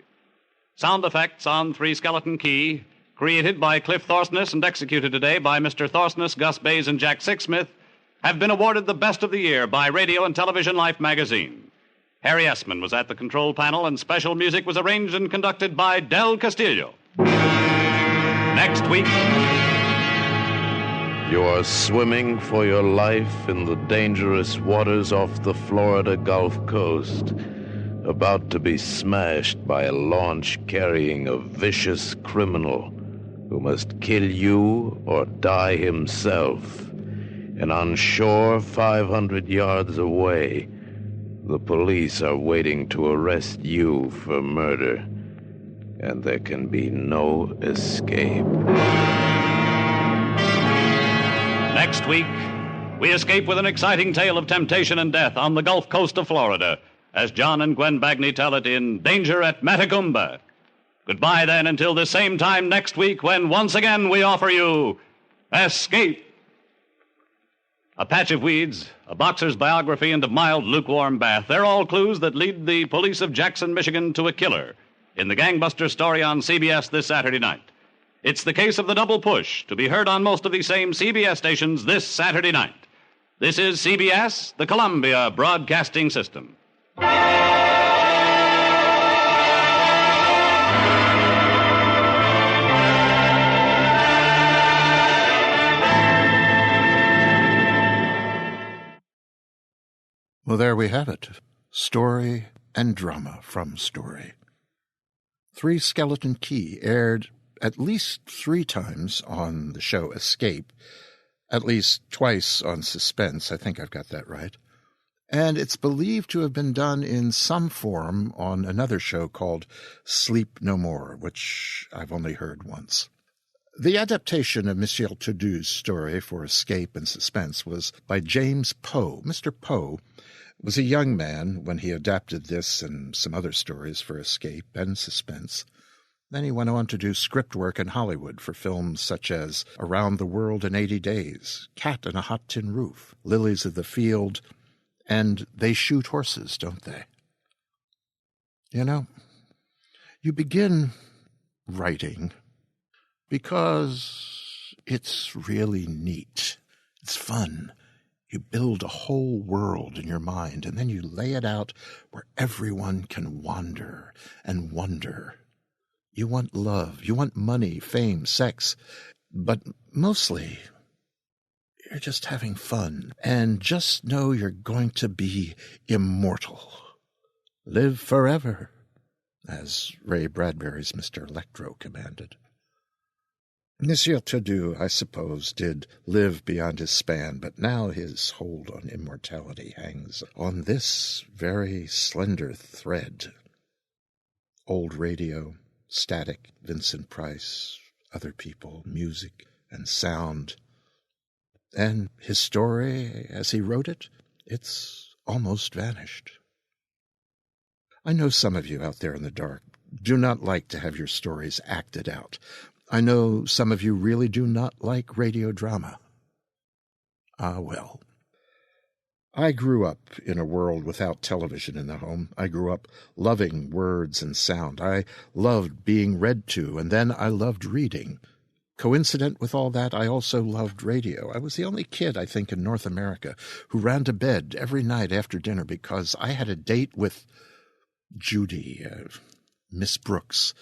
Sound effects on Three Skeleton Key, created by Cliff Thorsness and executed today by Mr. Thorsness, Gus Bays, and Jack Sixsmith, have been awarded the Best of the Year by Radio and Television Life magazine. Harry Essman was at the control panel, and special music was arranged and conducted by Del Castillo. Next week, you are swimming for your life in the dangerous waters off the Florida Gulf Coast, about to be smashed by a launch carrying a vicious criminal who must kill you or die himself. And on shore 500 yards away, the police are waiting to arrest you for murder, and there can be no escape. Next week, we escape with an exciting tale of temptation and death on the Gulf Coast of Florida, as John and Gwen Bagney tell it in Danger at Matagumba. Goodbye, then, until the same time next week, when once again we offer you Escape. A patch of weeds, a boxer's biography, and a mild, lukewarm bath. They're all clues that lead the police of Jackson, Michigan, to a killer in the gangbuster story on CBS this Saturday night. It's the case of the double push, to be heard on most of these same CBS stations this Saturday night. This is CBS, the Columbia Broadcasting System. Well, there we have it. Story and drama from Story. Three Skeleton Key aired at least 3 times on the show Escape, at least twice on Suspense. I think I've got that right. And it's believed to have been done in some form on another show called Sleep No More, which I've only heard once. The adaptation of Monsieur Toudouze's story for Escape and Suspense was by James Poe. Mr. Poe was a young man when he adapted this and some other stories for Escape and Suspense. Then he went on to do script work in Hollywood for films such as Around the World in 80 Days, Cat in a Hot Tin Roof, Lilies of the Field, and They Shoot Horses, Don't They? You know, you begin writing because it's really neat. It's fun. You build a whole world in your mind, and then you lay it out where everyone can wander and wonder. You want love, you want money, fame, sex, but mostly you're just having fun. And just know you're going to be immortal. Live forever, as Ray Bradbury's Mr. Electro commanded. Monsieur Toudouze, I suppose, did live beyond his span, but now his hold on immortality hangs on this very slender thread. Old radio, static, Vincent Price, other people, music and sound. And his story, as he wrote it, it's almost vanished. I know some of you out there in the dark do not like to have your stories acted out. I know some of you really do not like radio drama. Well, I grew up in a world without television in the home. I grew up loving words and sound. I loved being read to, and then I loved reading. Coincident with all that, I also loved radio. I was the only kid, I think, in North America who ran to bed every night after dinner because I had a date with Judy, Miss Brooks.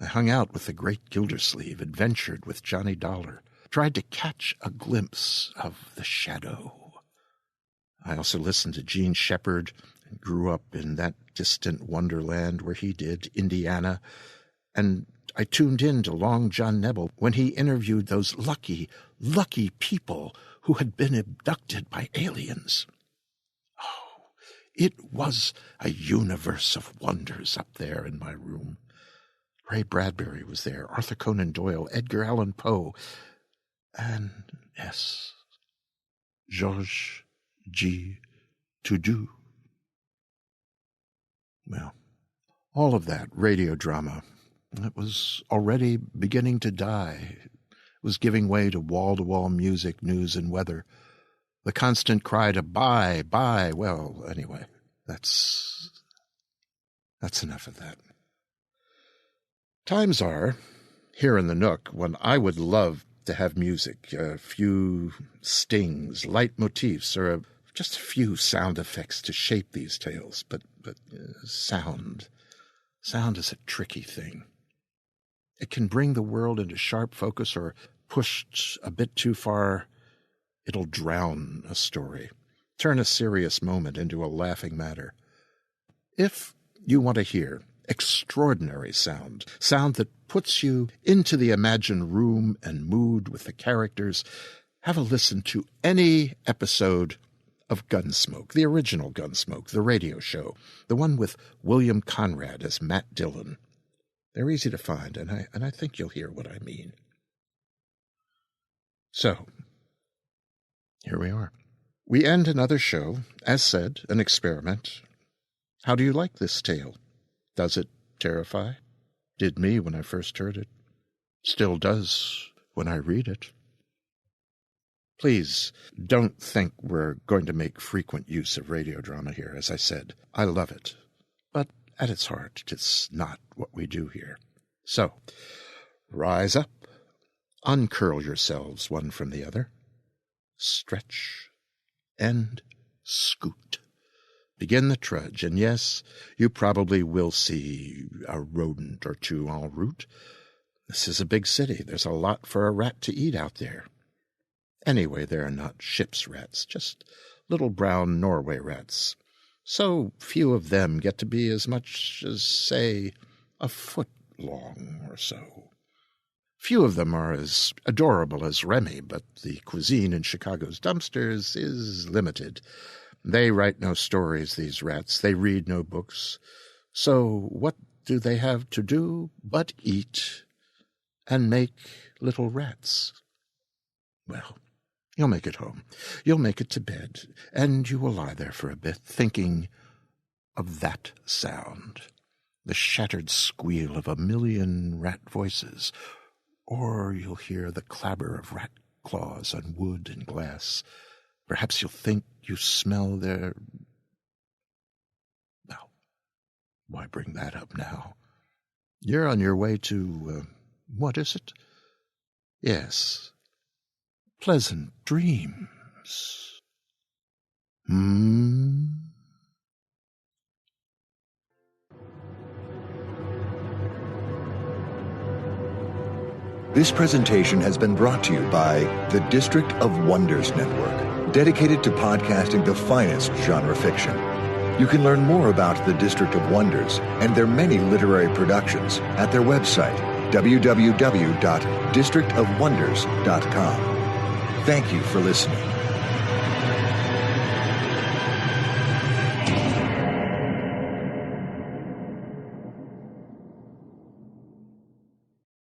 I hung out with the great Gildersleeve, adventured with Johnny Dollar, tried to catch a glimpse of the shadow. I also listened to Gene Shepard and grew up in that distant wonderland where he did, Indiana, and I tuned in to Long John Nebel when he interviewed those lucky, lucky people who had been abducted by aliens. Oh, it was a universe of wonders up there in my room. Ray Bradbury was there, Arthur Conan Doyle, Edgar Allan Poe, and, yes, Georges G. Toudouze. Well, all of that radio drama, it was already beginning to die. It was giving way to wall-to-wall music, news, and weather. The constant cry to buy, buy. Well, anyway, that's enough of that. Times are, here in the Nook, when I would love to have music, a few stings, leitmotifs, or just a few sound effects to shape these tales. But sound is a tricky thing. It can bring the world into sharp focus, or pushed a bit too far, it'll drown a story, turn a serious moment into a laughing matter. If you want to hear extraordinary sound that puts you into the imagined room and mood with the characters, have a listen to any episode of Gunsmoke, the original Gunsmoke, the radio show, the one with William Conrad as Matt Dillon. They're easy to find, and I think you'll hear what I mean. So, here we are. We end another show, as said, an experiment. How do you like this tale? Does it terrify? Did me when I first heard it. Still does when I read it. Please don't think we're going to make frequent use of radio drama here. As I said, I love it. But at its heart, it's not what we do here. So, rise up, uncurl yourselves one from the other, stretch, and scoot. Begin the trudge, and yes, you probably will see a rodent or two en route. This is a big city. There's a lot for a rat to eat out there. Anyway, they are not ship's rats, just little brown Norway rats. So few of them get to be as much as, say, a foot long or so. Few of them are as adorable as Remy, but the cuisine in Chicago's dumpsters is limited. They write no stories, these rats. They read no books. So what do they have to do but eat and make little rats? Well, you'll make it home. You'll make it to bed, and you will lie there for a bit, thinking of that sound, the shattered squeal of 1,000,000 rat voices, or you'll hear the clabber of rat claws on wood and glass. Perhaps you'll think you smell their... Well, why bring that up now? You're on your way to, what is it? Yes, pleasant dreams. This presentation has been brought to you by the District of Wonders Network, dedicated to podcasting the finest genre fiction. You can learn more about the District of Wonders and their many literary productions at their website, www.districtofwonders.com. Thank you for listening.